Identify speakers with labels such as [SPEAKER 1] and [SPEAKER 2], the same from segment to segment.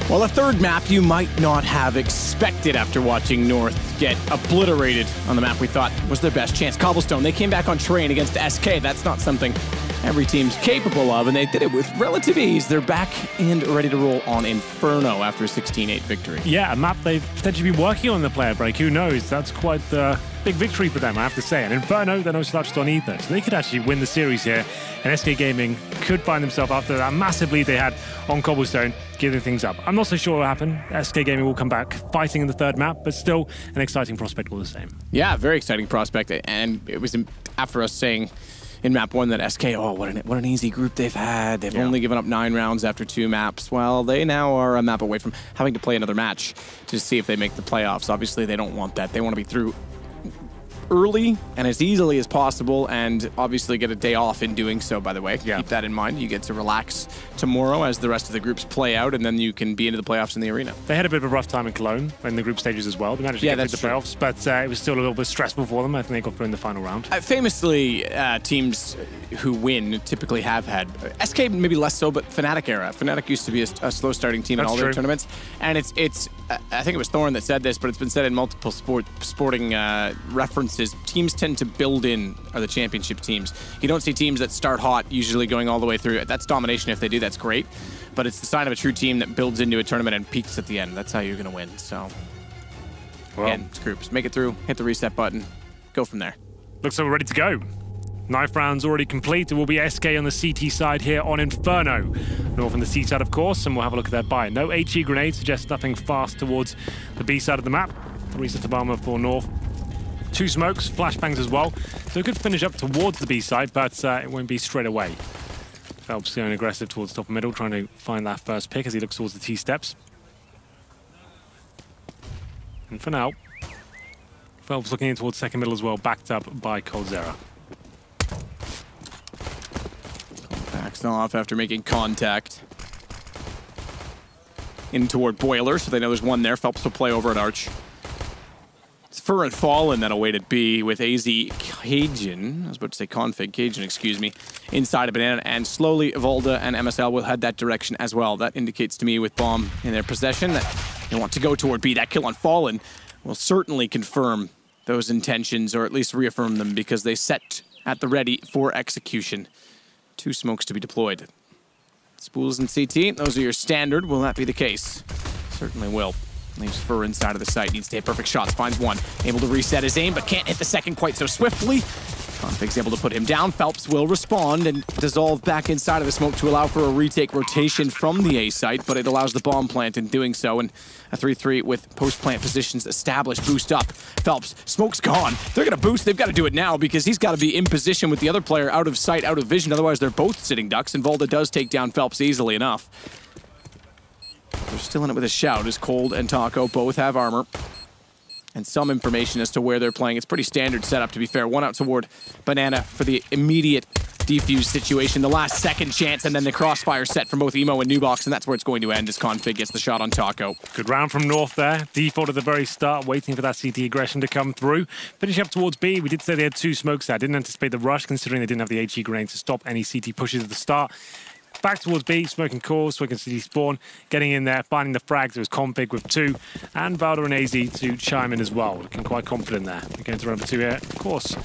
[SPEAKER 1] Well, a third map you might not have expected after watching North get obliterated on the map we thought was their best chance. Cobblestone, they came back on train against SK. That's not something every team's capable of, and they did it with relative ease. They're back and ready to roll on Inferno after a 16-8 victory.
[SPEAKER 2] Yeah, a map they've potentially been working on in the player break. Who knows? That's quite the big victory for them, I have to say. And Inferno, they're no slouch on either. So they could actually win the series here. And SK Gaming could find themselves after that massive lead they had on Cobblestone, giving things up. I'm not so sure what happened. SK Gaming will come back fighting in the third map, but still an exciting prospect all the same. Yeah,
[SPEAKER 1] very exciting prospect. And it was after us saying in map 1 that SK, oh, what an easy group they've had. They've only given up 9 rounds after 2 maps. Well, they now are a map away from having to play another match to see if they make the playoffs. Obviously, they don't want that. They want to be through early and as easily as possible, and obviously get a day off in doing so, by the way. Keep that in mind. You get to relax tomorrow as the rest of the groups play out, and then you can be into the playoffs in the arena.
[SPEAKER 2] They had a bit of a rough time in Cologne in the group stages as well. They managed to get through the playoffs, but it was still a little bit stressful for them. I think they got through in the final round.
[SPEAKER 1] Famously, teams who win typically have had, SK maybe less so, but Fnatic era. Fnatic used to be a slow starting team in all their tournaments, and it's I think it was Thorn that said this, but it's been said in multiple sporting references. Teams tend to build in are the championship teams. You don't see teams that start hot usually going all the way through. That's domination. If they do, that's great. But it's the sign of a true team that builds into a tournament and peaks at the end. That's how you're going to win. So, again, it's groups. Make it through, hit the reset button, go from there.
[SPEAKER 2] Looks like we're ready to go. 9th round's already complete. It will be SK on the CT side here on Inferno. North on the C side, of course, and we'll have a look at their buy. No HE grenades, suggests nothing fast towards the B side of the map. The reset to Malmö for North. 2 smokes, flashbangs as well. So it could finish up towards the B side, but it won't be straight away. Phelps going aggressive towards top and middle, trying to find that first pick as he looks towards the T steps. And for now, Phelps looking in towards second middle as well, backed up by coldzera.
[SPEAKER 1] Backs off after making contact. In toward Boiler, so they know there's one there. Phelps will play over at Arch. It's Fur and Fallen that'll wait at B with AZ Cajun. I was about to say Config Cajun, excuse me. Inside of Banana, and slowly Volda and MSL will head that direction as well. That indicates to me with Bomb in their possession that they want to go toward B. That kill on Fallen will certainly confirm those intentions, or at least reaffirm them, because they set at the ready for execution. 2 smokes to be deployed. Spools and CT, those are your standard. Will that be the case? Certainly will. Leaves Fur inside of the site, needs to hit perfect shots, finds one. Able to reset his aim, but can't hit the second quite so swiftly. Config's able to put him down. Phelps will respond and dissolve back inside of the smoke to allow for a retake rotation from the A site, but it allows the bomb plant in doing so, and a 3-3 with post-plant positions established. Boost up. Phelps, smoke's gone. They're gonna boost, they've gotta do it now because he's gotta be in position with the other player out of sight, out of vision, otherwise they're both sitting ducks, and Volda does take down Phelps easily enough. They're still in it with a shout as Cold and Taco both have armor. And some information as to where they're playing. It's pretty standard setup, to be fair. One out toward Banana for the immediate defuse situation. The last second chance, and then the crossfire set from both Emo and Nubox, and that's where it's going to end as Config gets the shot on Taco.
[SPEAKER 2] Good round from North there. Default at the very start, waiting for that CT aggression to come through. Finish up towards B. We did say they had 2 smokes there. Didn't anticipate the rush, considering they didn't have the HE grenade to stop any CT pushes at the start. Back towards B, smoking cores, so we can see spawn, getting in there, finding the frags. There was Config with 2, and Valder and AZ to chime in as well. Looking quite confident there. We're going to run for 2 here, of course.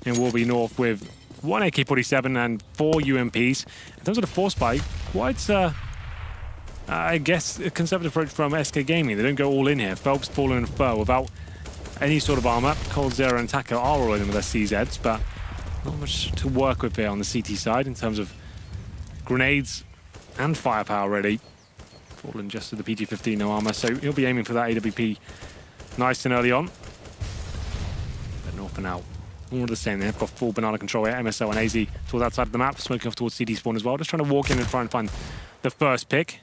[SPEAKER 2] And we'll be North with 1 AK-47 and 4 UMPs. In terms of the force buy, quite, I guess, a conservative approach from SK Gaming. They don't go all in here. Phelps, Fallen, and Fur without any sort of armor. coldzera and Taco are all in with their CZs, but not much to work with here on the CT side in terms of grenades and firepower ready. Fallen just to the PG-15, no armor, so he'll be aiming for that AWP nice and early on. But North for now, all the same. They've got full banana control here. MSL and AZ towards outside of the map, smoking off towards CD spawn as well. Just trying to walk in and try and find the first pick.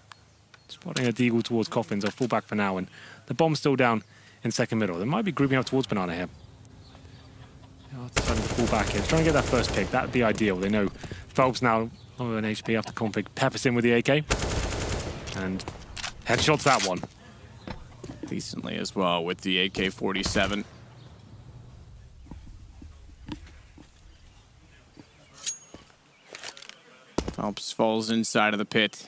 [SPEAKER 2] Spotting a deagle towards Coffins. I'll fall back for now, and the bomb's still down in second middle. They might be grouping up towards banana here. Deciding to fall back here. Trying to get that first pick. That would be ideal. They know Phelps now low on HP after config peppers in with the AK. And headshots that one.
[SPEAKER 1] Decently as well with the AK-47. Phelps falls inside of the pit.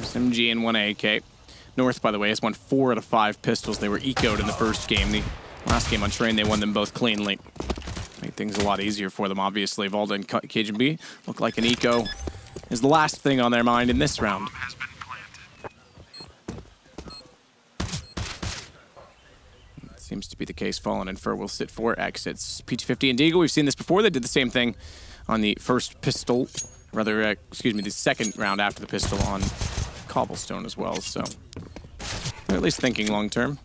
[SPEAKER 1] SMG and 1 AK. North, by the way, has won 4 out of 5 pistols. They were ecoed in the first game. The last game on Train, they won them both cleanly. Made things a lot easier for them, obviously. Valda and Cajun B look like an eco is the last thing on their mind in this round. Seems to be the case. Fallen and Fur will sit for exits. PT50 and Deagle, we've seen this before. They did the same thing on the first pistol, rather, excuse me, the second round after the pistol on Cobblestone as well. So they're at least thinking long term.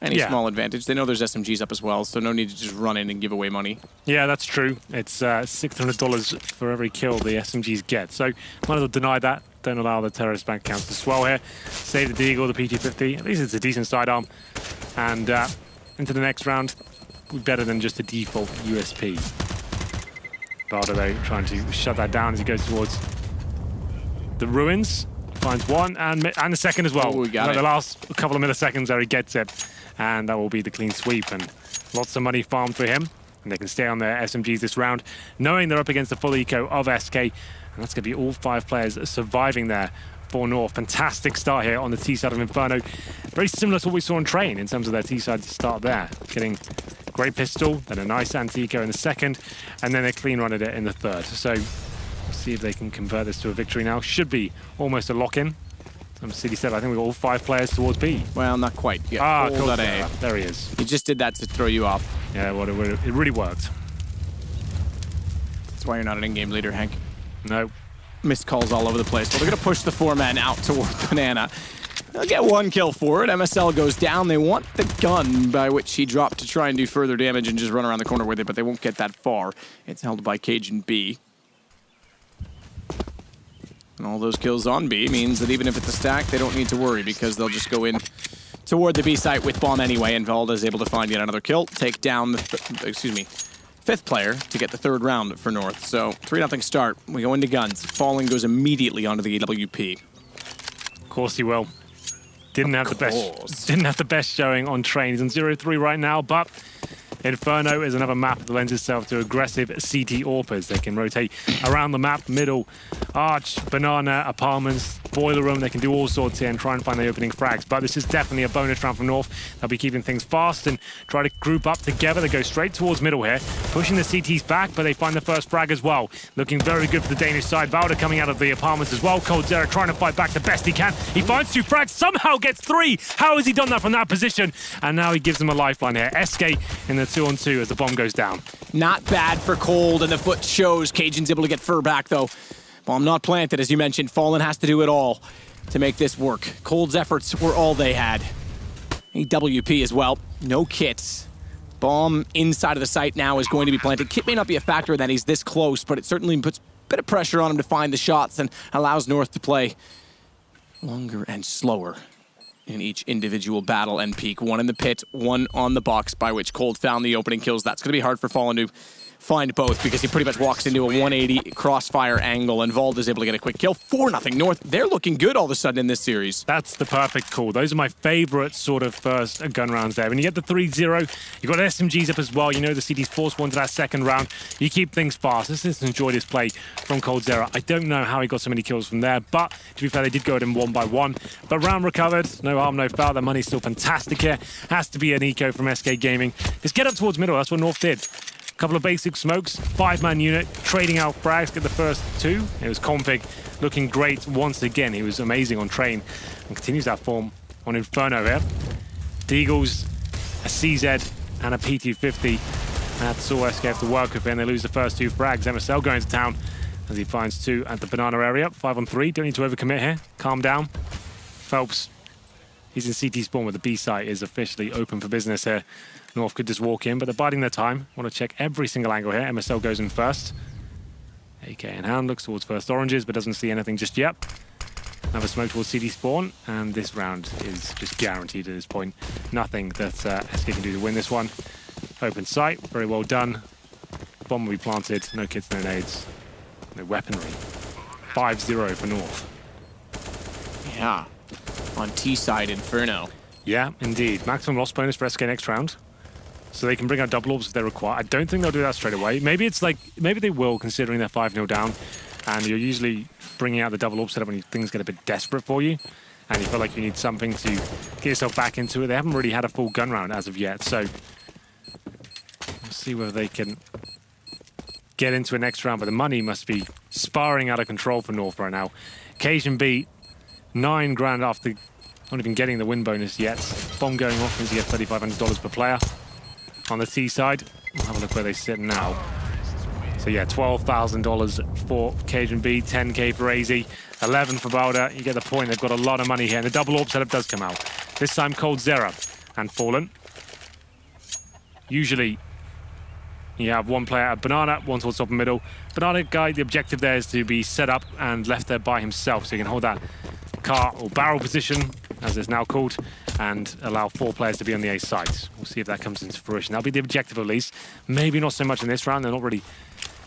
[SPEAKER 1] Any small advantage. They know there's SMGs up as well, so no need to just run in and give away money. Yeah, that's true. It's $600 for every kill the SMGs get. So might as well deny that. Don't allow the terrorist bank accounts to swell here. Save the Deagle, the PT50. At least it's a decent sidearm. And into the next round, we're better than just a default USP. Bardo trying to shut that down as he goes towards the ruins. Finds one and the second as well. We got it. The last couple of milliseconds there, he gets it. And that will be the clean sweep. And lots of money farmed for him. And they can stay on their SMGs this round, knowing they're up against the full eco of SK. And that's going to be all 5 players surviving there for North. Fantastic start here on the T side of Inferno. Very similar to what we saw on Train in terms of their T side start there. Getting great pistol, then a nice anti-eco in the second, and then a clean run at it in the third. So we'll see if they can convert this to a victory now. Should be almost a lock-in. City said, I think we've got all 5 players towards B. Well, not quite yet. Ah, cool. There he is. He just did that to throw you off. Yeah, well, it really worked. That's why you're not an in-game leader, Hank. No. Missed calls all over the place. Well, they're going to push the 4-man out toward Banana. They'll get 1 kill for it. MSL goes down. They want the gun by which he dropped to try and do further damage and just run around the corner with it, but they won't get that far. It's held by Cajun B. And all those kills on B means that even if it's a stack, they don't need to worry because they'll just go in toward the B site with bomb anyway, and Valda's able to find yet another kill, take down the, 5th player to get the 3rd round for North. So 3-0 start. We go into guns. Fallen goes immediately onto the AWP. Of course he will. Didn't have the best showing on Train. He's on 0-3 right now, but Inferno is another map that lends itself to aggressive CT AWPers. They can rotate around the map, middle, arch, banana, apartments, boiler room. They can do all sorts here and try and find the opening frags. But this is definitely a bonus round from North. They'll be keeping things fast and try to group up together. They go straight towards middle here, pushing the CTs back, but they find the first frag as well. Looking very good for the Danish side. Valda coming out of the apartments as well. Coldzera trying to fight back the best he can. He finds 2 frags, somehow gets 3. How has he done that from that position? And now he gives them a lifeline here. SK in the 2-on-2 as the bomb goes down. Not bad for Cold, and the foot shows. Cajun's able to get Fur back, though. Bomb not planted, as you mentioned. Fallen has to do it all to make this work. Cold's efforts were all they had. AWP as well. No kits. Bomb inside of the site now is going to be planted. Kit may not be a factor that he's this close, but it certainly puts a bit of pressure on him to find the shots and allows North to play longer and slower in each individual battle and peak. 1 in the pit, 1 on the box, by which Cold found the opening kills. That's going to be hard for Fallen to find both because he pretty much walks into a 180 crossfire angle, and Vald is able to get a quick kill. 4-0 North. They're looking good all of a sudden in this series. That's the perfect call. Those are my favorite sort of first gun rounds there. When you get the 3-0, you've got SMGs up as well. You know the CD's forced 1 to that second round. You keep things fast. Let's enjoy this play from Coldzera. I don't know how he got so many kills from there, but to be fair, they did go at him 1 by 1. But round recovered. No harm, no foul. Their money's still fantastic here. Has to be an eco from SK Gaming. Just get up towards middle. That's what North did. Couple of basic smokes, 5-man unit, trading out frags, get the first 2. It was Config looking great once again. He was amazing on Train and continues that form on Inferno here. Deagles, a CZ and a PT50. That's all SK have to work with, and they lose the first 2 frags. MSL going to town as he finds 2 at the banana area. 5-on-3, don't need to overcommit here. Calm down. Phelps, he's in CT spawn, where the B site is officially open for business here. North could just walk in, but they're biding their time. Want to check every single angle here. MSL goes in first. AK in hand, looks towards first oranges, but doesn't see anything just yet. Another smoke towards CD spawn, and this round is just guaranteed at this point. Nothing that SK can do to win this one.
[SPEAKER 2] Open sight, very well done. Bomb will be planted, no kits, no nades, no weaponry. 5-0 for North.
[SPEAKER 1] Yeah, on T side, Inferno.
[SPEAKER 2] Yeah, indeed. Maximum loss bonus for SK next round. So they can bring out double orbs if they require. I don't think they'll do that straight away. Maybe it's like, maybe they will, considering they're 5-0 down. And you're usually bringing out the double orb setup when things get a bit desperate for you. And you feel like you need something to get yourself back into it. They haven't really had a full gun round as of yet. So we'll see whether they can get into a next round. But the money must be spiraling out of control for North right now. Cajun beat 9 grand after not even getting the win bonus yet. Bomb going off means you get $3,500 per player. On the T side, we'll have a look where they sit now. So yeah, $12,000 for Cajun B, 10K for AZ, 11 for Bowder. You get the point, they've got a lot of money here. And the double orb setup does come out. This time Cold Zera and Fallen. Usually you have one player at Banana, one towards top and middle. Banana guy, the objective there is to be set up and left there by himself. So you can hold that car or barrel position, as it's now called, and allow 4 players to be on the A side. We'll see if that comes into fruition. That'll be the objective at least. Maybe not so much in this round. They're not really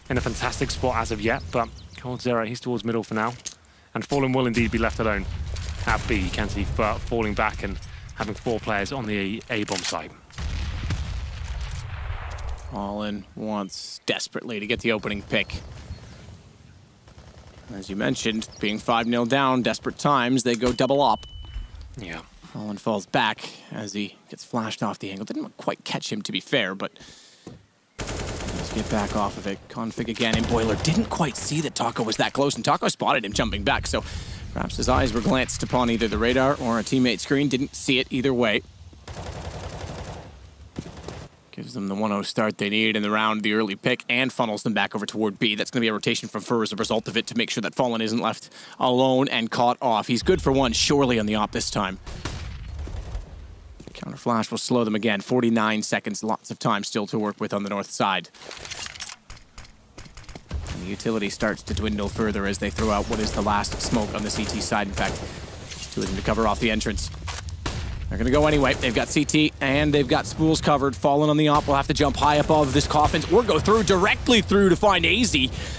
[SPEAKER 2] in a fantastic spot as of yet, but Cold Zera, he's towards middle for now. And Fallen will indeed be left alone at B. You can see falling back and having 4 players on the A-bomb side.
[SPEAKER 1] Fallen wants desperately to get the opening pick. As you mentioned, being 5-0 down, desperate times, they go double op.
[SPEAKER 2] Yeah.
[SPEAKER 1] Fallen falls back as he gets flashed off the angle. Didn't quite catch him, to be fair, but let's get back off of it. Config again, and Boiler didn't quite see that Taco was that close, and Taco spotted him jumping back, so perhaps his eyes were glanced upon either the radar or a teammate screen. Didn't see it either way. Gives them the 1-0 start they need in the round, the early pick, and funnels them back over toward B. That's going to be a rotation from Fur as a result of it to make sure that Fallen isn't left alone and caught off. He's good for 1, surely on the op this time. Counter flash will slow them again. 49 seconds, lots of time still to work with on the north side. And the utility starts to dwindle further as they throw out what is the last smoke on the CT side. In fact, 2 of them to cover off the entrance. They're going to go anyway. They've got CT and they've got spools covered. Fallen on the op will have to jump high above this coffins or go through, directly through to find AZ.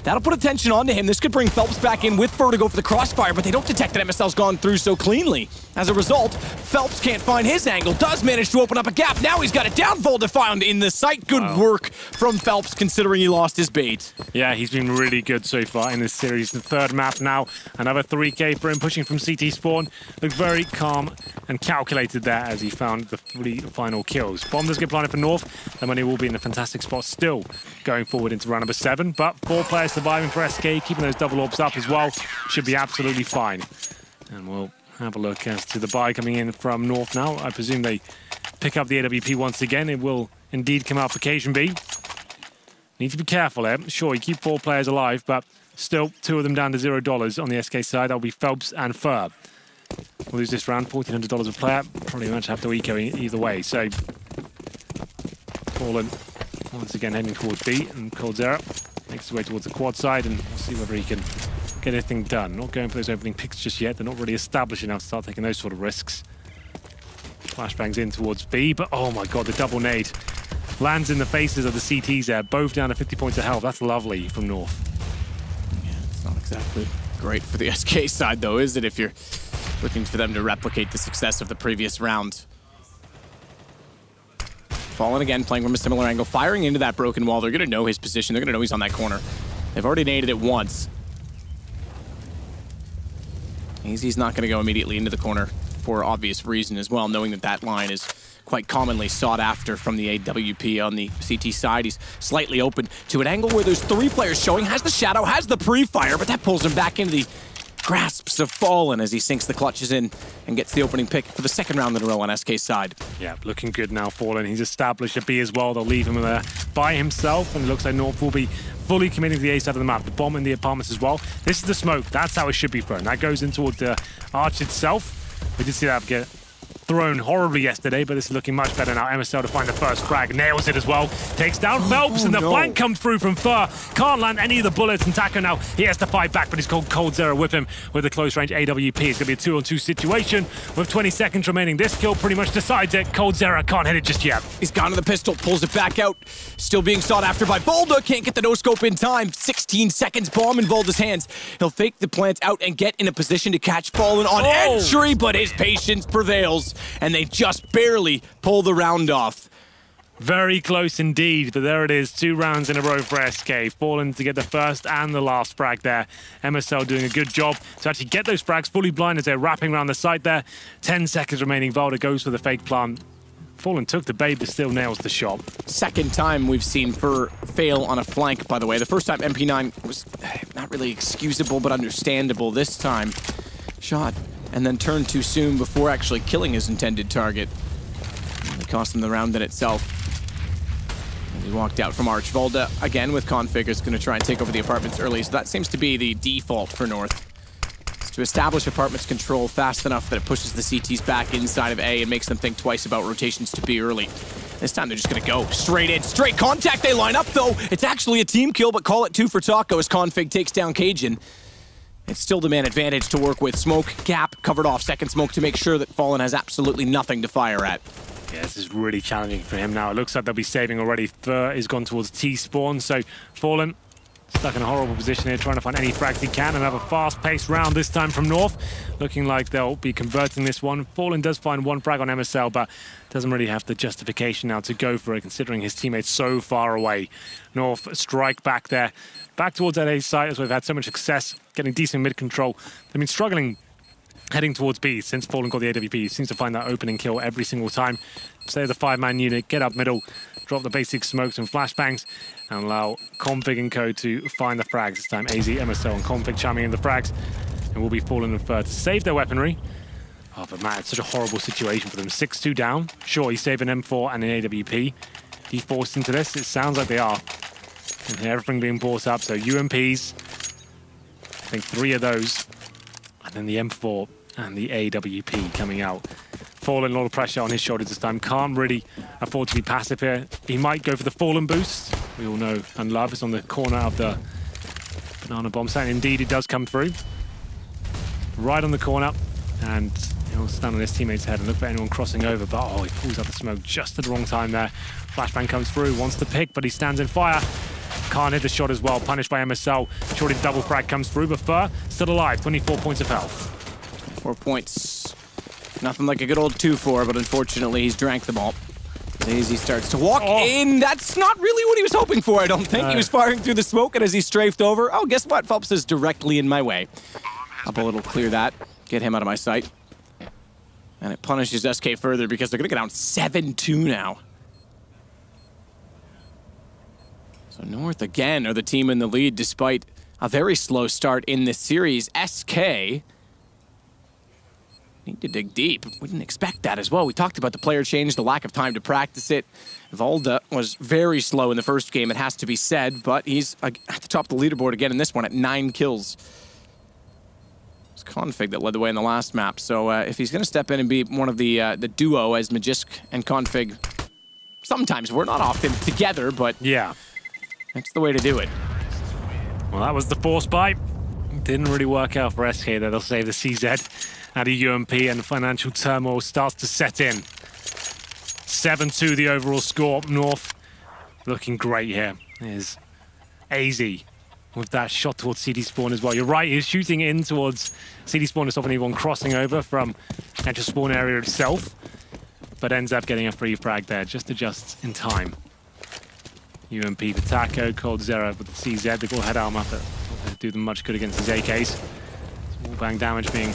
[SPEAKER 1] That'll put attention onto him. This could bring Phelps back in with Fur to go for the crossfire, but they don't detect that MSL's gone through so cleanly. As a result, Phelps can't find his angle, does manage to open up a gap. Now he's got a downfall to find in the sight. Good work from Phelps considering he lost his bait.
[SPEAKER 2] Yeah, he's been really good so far in this series. The 3rd map now, another 3K for him, pushing from CT spawn. Looked very calm and calculated there as he found the 3 final kills. Bomb does get planted for North. The money will be in a fantastic spot still going forward into round number 7, but 4 players surviving for SK, keeping those double orbs up as well. Should be absolutely fine. And we'll have a look as to the buy coming in from North now. I presume they pick up the AWP once again. It will indeed come out for Cajun B. Need to be careful here. Sure, you keep 4 players alive, but still 2 of them down to $0 on the SK side. That'll be Phelps and Fur. We'll lose this round, $1,400 a player. Probably much have to eco either way. So, Fallen once again heading towards B, and Cold Zera makes his way towards the quad side, and we'll see whether he can get anything done. Not going for those opening picks just yet. They're not really established enough to start taking those sort of risks. Flashbangs in towards B, but oh my god, the double nade lands in the faces of the CTs there, both down to 50 points of health. That's lovely from North.
[SPEAKER 1] Yeah, it's not exactly great for the SK side though, is it, if you're looking for them to replicate the success of the previous round. Fallen again, playing from a similar angle, firing into that broken wall. They're going to know his position. They're going to know he's on that corner. They've already naded it once. AZ's not going to go immediately into the corner for obvious reason as well, knowing that that line is quite commonly sought after from the AWP on the CT side. He's slightly open to an angle where there's 3 players showing, has the shadow, has the pre-fire, but that pulls him back into the grasps of Fallen as he sinks the clutches in and gets the opening pick for the 2nd round in a row on SK's side. Yeah,
[SPEAKER 2] looking good now, Fallen. He's established a B as well. They'll leave him there by himself, and it looks like North will be fully committing to the A side of the map. The bomb in the apartments as well. This is the smoke. That's how it should be thrown. That goes in toward the arch itself. We did see that get thrown horribly yesterday, but this is looking much better now. MSL to find the first frag, nails it as well. Takes down Phelps, and the flank comes through from Fur. Can't land any of the bullets, and Taco now, he has to fight back, but he's called Cold Zero with him with a close range AWP. It's going to be a 2-on-2 situation with 20 seconds remaining. This kill pretty much decides it. Cold Zero can't hit it just yet.
[SPEAKER 1] He's gone to the pistol, pulls it back out. Still being sought after by Volda. Can't get the no-scope in time. 16 seconds, bomb in Volda's hands. He'll fake the plant out and get in a position to catch Fallen on entry, but his patience prevails, and they just barely pull the round off.
[SPEAKER 2] Very close indeed, but there it is. 2 rounds in a row for SK. Fallen to get the first and the last frag there. MSL doing a good job to actually get those frags fully blind as they're wrapping around the site there. 10 seconds remaining. Volda goes for the fake plant. Fallen took the bait, but still nails the shot.
[SPEAKER 1] Second time we've seen Fur fail on a flank, by the way. The first time MP9 was not really excusable, but understandable. This time, shot and then turned too soon before actually killing his intended target. It cost him the round in itself. And he walked out from Arch. Volda, again with Config, is going to try and take over the apartments early, so that seems to be the default for North. It's to establish apartments control fast enough that it pushes the CTs back inside of A and makes them think twice about rotations to B early. This time they're just going to go straight in, straight contact. They line up, though. It's actually a team kill, but call it 2 for Taco as Config takes down Cajun. It's still the man advantage to work with. Smoke, gap, covered off, second smoke to make sure that Fallen has absolutely nothing to fire at.
[SPEAKER 2] Yeah, this is really challenging for him now. It looks like they'll be saving already. Fur is gone towards T-spawn, so Fallen stuck in a horrible position here, trying to find any frags he can, and have a fast-paced round this time from North. Looking like they'll be converting this one. Fallen does find 1 frag on MSL, but doesn't really have the justification now to go for it, considering his teammates so far away. North strike back there, back towards that A site, as we've had so much success getting decent mid-control. They've been struggling heading towards B since Fallen got the AWP. He seems to find that opening kill every single time. Stay as a 5-man unit, get up middle, drop the basic smokes and flashbangs, and allow Config and Co to find the frags. This time AZ, MSL and Config chiming in the frags, and will be Fallen and Fur to save their weaponry. Oh, but man, it's such a horrible situation for them. 6-2 down. Sure, he's saving M4 and an AWP. He forced into this? It sounds like they are. And everything being brought up, so UMPs, I think 3 of those, and then the M4 and the AWP coming out. Fallen, a lot of pressure on his shoulders this time. Can't really afford to be passive here. He might go for the Fallen boost. We all know and love is on the corner of the banana bomb site. Indeed, it does come through. Right on the corner. And he'll stand on his teammate's head and look for anyone crossing over. But, oh, he pulls out the smoke just at the wrong time there. Flashbang comes through, wants to pick, but he stands in fire. Can't hit the shot as well. Punished by MSL. Shorty the double frag comes through, but Fur still alive. 24 points of health.
[SPEAKER 1] 4 points. Nothing like a good old 2-4, but unfortunately he's drank them all. Daisy starts to walk in. That's not really what he was hoping for, I don't think. He was firing through the smoke, and as he strafed over, oh, guess what? Phelps is directly in my way. A bullet will clear that. Get him out of my sight. And it punishes SK further because they're going to get down 7-2 now. So North again are the team in the lead despite a very slow start in this series. SK need to dig deep. We didn't expect that as well. We talked about the player change, the lack of time to practice it. Volda was very slow in the first game, it has to be said, but he's at the top of the leaderboard again in this one at 9 kills. It's Config that led the way in the last map, so if he's going to step in and be one of the duo as Magisk and Config, sometimes we're not often together, but
[SPEAKER 2] yeah,
[SPEAKER 1] that's the way to do it.
[SPEAKER 2] Well, that was the force bite. Didn't really work out for SK there. They'll save the CZ out of UMP, and financial turmoil starts to set in. 7-2 the overall score. North looking great here. There's AZ with that shot towards CD spawn as well. You're right, he's shooting in towards CD spawn to stop anyone crossing over from actual spawn area itself, but ends up getting a free frag there, just adjusts in time. UMP for Taco, Cold Zero with the CZ, the got head armor, but not do them much good against his AKs. Small bang damage being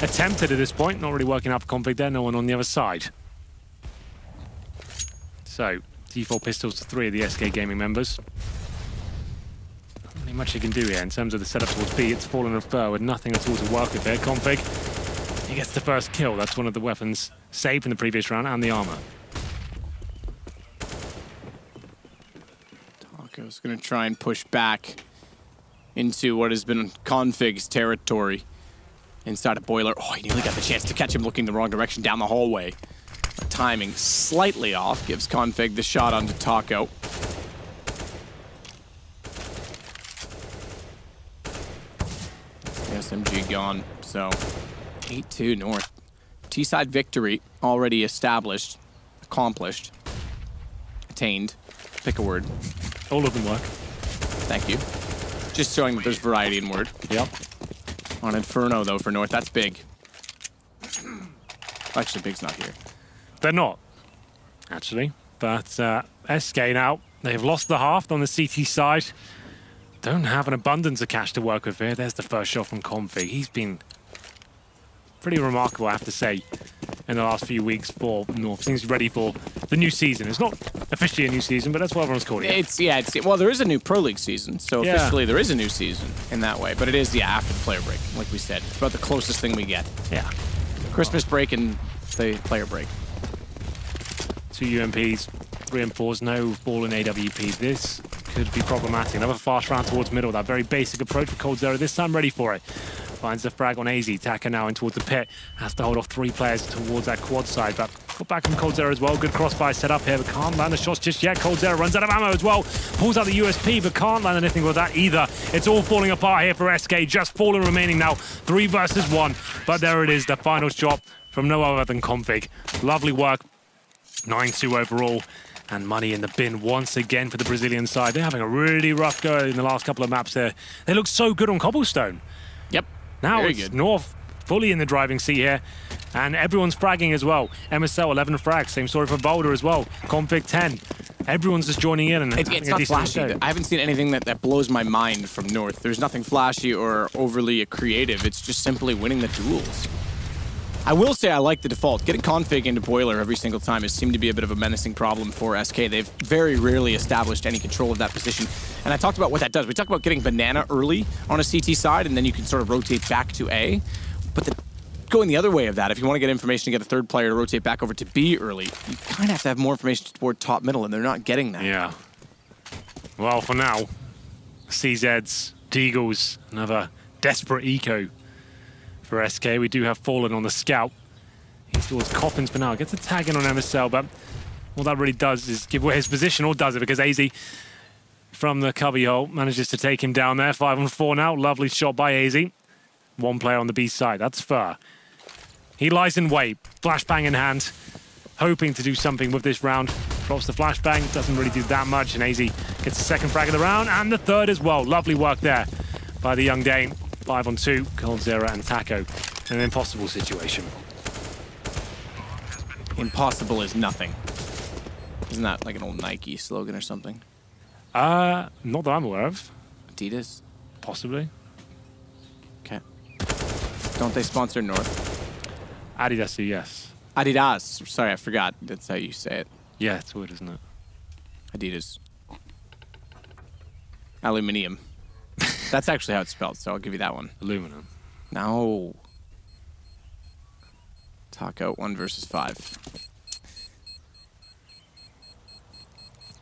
[SPEAKER 2] attempted at this point, not really working out for Config there, no one on the other side. So, D4 pistols to 3 of the SK Gaming members. Not really much you can do here in terms of the setup towards B. It's Fallen and Fur with nothing at all to work with there. Config, he gets the first kill. That's one of the weapons saved in the previous round, and the armor.
[SPEAKER 1] Taco's going to try and push back into what has been Config's territory. inside a boiler. Oh, he nearly got the chance to catch him looking the wrong direction down the hallway. The timing slightly off, gives Config the shot onto Taco. The SMG gone, so 8-2 North. T-side victory already established, accomplished, attained. Pick a word.
[SPEAKER 2] All of them work.
[SPEAKER 1] Thank you. Just showing that there's variety in word.
[SPEAKER 2] Yep.
[SPEAKER 1] On Inferno, though, for North, that's big. Actually, Big's not here.
[SPEAKER 2] They're not, actually. But SK now, they've lost the half on the CT side. Don't have an abundance of cash to work with here. There's the first shot from Config. He's been pretty remarkable, I have to say, in the last few weeks for North. Seems ready for the new season. It's not officially a new season, but that's what everyone's calling it.
[SPEAKER 1] Well, there is a new Pro League season, so officially there is a new season in that way. But it is, after the player break, like we said. It's about the closest thing we get.
[SPEAKER 2] Yeah.
[SPEAKER 1] Christmas break and the player break.
[SPEAKER 2] 2 UMPs, 3 and 4s, no fallen AWP. This could be problematic. Another fast round towards middle. That very basic approach for coldzera. This time ready for it. Finds the frag on AZ. Taka now in towards the pit. Has to hold off 3 players towards that quad side. But got back from coldzera as well. Good crossfire set up here, but can't land the shots just yet. coldzera runs out of ammo as well. Pulls out the USP, but can't land anything with that either. It's all falling apart here for SK. Just Fallen remaining now. 3 versus 1. But there it is, the final shot from no other than Config. Lovely work. 9-2 overall. And money in the bin once again for the Brazilian side. They're having a really rough go in the last couple of maps there. They look so good on cobblestone.
[SPEAKER 1] Yep.
[SPEAKER 2] Now
[SPEAKER 1] Very
[SPEAKER 2] it's
[SPEAKER 1] good.
[SPEAKER 2] North fully in the driving seat here. And everyone's fragging as well. MSL 11 frags. Same story for Boulder as well. Config 10. Everyone's just joining in and
[SPEAKER 1] it's not flashy. I haven't seen anything that blows my mind from North. There's nothing flashy or overly creative. It's just simply winning the duels. I will say I like the default. Getting Config into Boiler every single time has seemed to be a bit of a menacing problem for SK. They've very rarely established any control of that position. And I talked about what that does. We talked about getting Banana early on a CT side, and then you can sort of rotate back to A. But going the other way of that, if you want to get information to get a third player to rotate back over to B early, you kind of have to have more information toward top middle, and they're not getting that.
[SPEAKER 2] Yeah. Well, for now, CZs, Deagles, another desperate eco for SK. We do have Fallen on the scout. He's towards Coffins for now. Gets a tag in on MSL, but all that really does is give away his position, or does it? Because AZ from the cubby hole manages to take him down there. 5-on-4 now. Lovely shot by AZ. 1 player on the B side. That's Fur. He lies in wait. Flashbang in hand. Hoping to do something with this round. Drops the flashbang. Doesn't really do that much. And AZ gets the 2nd frag of the round. And the 3rd as well. Lovely work there by the young Dane. 5-on-2, coldzera and Taco. An impossible situation.
[SPEAKER 1] Impossible is nothing. Isn't that like an old Nike slogan or something?
[SPEAKER 2] Not that I'm aware of.
[SPEAKER 1] Adidas?
[SPEAKER 2] Possibly.
[SPEAKER 1] Okay. Don't they sponsor North?
[SPEAKER 2] Adidas, yes.
[SPEAKER 1] Adidas. Sorry, I forgot. That's how you say it.
[SPEAKER 2] Yeah, it's weird, isn't it?
[SPEAKER 1] Adidas. Aluminium. That's actually how it's spelled, so I'll give you that one.
[SPEAKER 2] Aluminum.
[SPEAKER 1] No. Taco, 1 versus 5.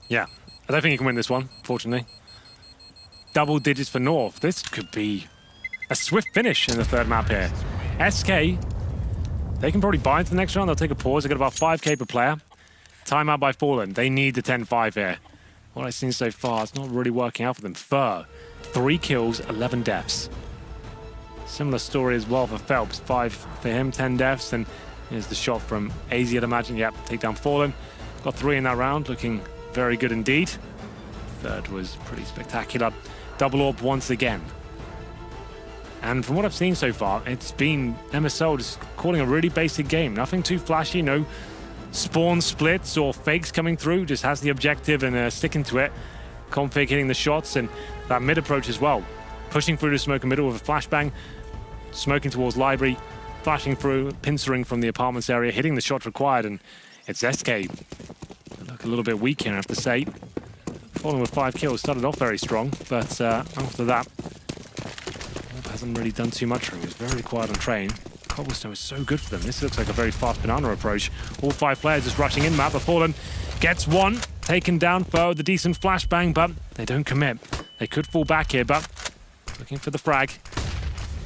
[SPEAKER 2] Yeah. I don't think you can win this one, fortunately. Double digits for North. This could be a swift finish in the 3rd map here. SK, they can probably buy into the next round. They'll take a pause. They got about 5k per player. Timeout by Fallen. They need the 10-5 here. What I've seen so far, it's not really working out for them. Fur, 3 kills, 11 deaths. Similar story as well for Phelps. 5 for him, 10 deaths. And here's the shot from AZ, I'd imagine. Yep, take down Fallen. Got 3 in that round, looking very good indeed. 3rd was pretty spectacular. Double orb once again. And from what I've seen so far, it's been MSL just calling a really basic game. Nothing too flashy, no spawn splits or fakes coming through. Just has the objective and sticking to it. Config hitting the shots and that mid approach as well. Pushing through the smoke in middle with a flashbang. Smoking towards library. Flashing through, pincering from the apartments area. Hitting the shot required, and it's SK. They look a little bit weak here, I have to say. Fallen with 5 kills. Started off very strong, but after that, hasn't really done too much for him. He was very quiet on train. Cobblestone is so good for them. This looks like a very fast banana approach. All 5 players just rushing in map, but Fallen gets 1. Taken down for the decent flashbang, but they don't commit. They could fall back here, but looking for the frag.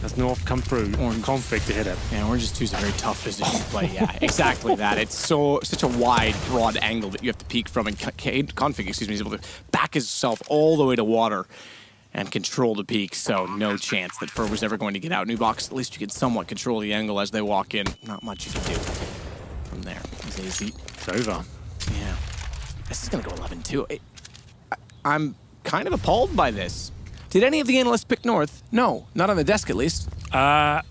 [SPEAKER 2] As North come through, Config to hit it.
[SPEAKER 1] Yeah, Orange is 2 is a very tough position to play. Yeah, exactly that. It's such a wide, broad angle that you have to peek from, and Config, excuse me, is able to back himself all the way to water and control the peak. So no chance that Fur was ever going to get out. New box, at least you can somewhat control the angle as they walk in. Not much you can do from there. It's easy.
[SPEAKER 2] It's over.
[SPEAKER 1] Yeah, this is gonna go 11-2. I'm kind of appalled by this. Did any of the analysts pick North? No, not on the desk at least.
[SPEAKER 2] I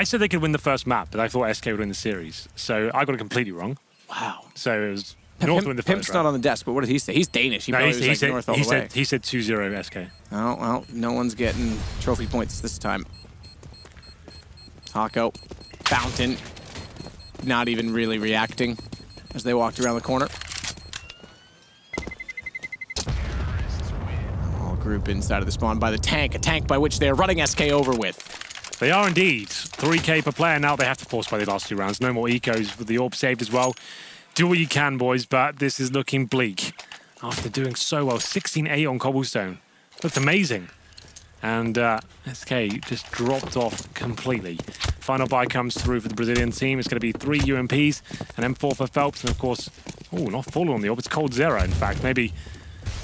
[SPEAKER 2] said they could win the first map, but I thought SK would win the series. So I got it completely wrong.
[SPEAKER 1] Wow.
[SPEAKER 2] So it was North win the first
[SPEAKER 1] Pimp's
[SPEAKER 2] round.
[SPEAKER 1] not on the desk, but what did he say? He's Danish. He probably was like North all the way.
[SPEAKER 2] He said 2-0 SK.
[SPEAKER 1] Oh, well, no one's getting trophy points this time. Taco, Fountain, not even really reacting as they walked around the corner. Group inside of the spawn by the tank, a tank by which they are running SK over with.
[SPEAKER 2] They are indeed. 3K per player now. They have to force by the last 2 rounds. No more ecos with the orb saved as well. Do what you can, boys, but this is looking bleak. After doing so well, 16-8 on Cobblestone. That's amazing. And SK just dropped off completely. Final buy comes through for the Brazilian team. It's going to be 3 UMPs, and M4 for Phelps, and of course, oh, not falling on the orb. It's coldzera, in fact. Maybe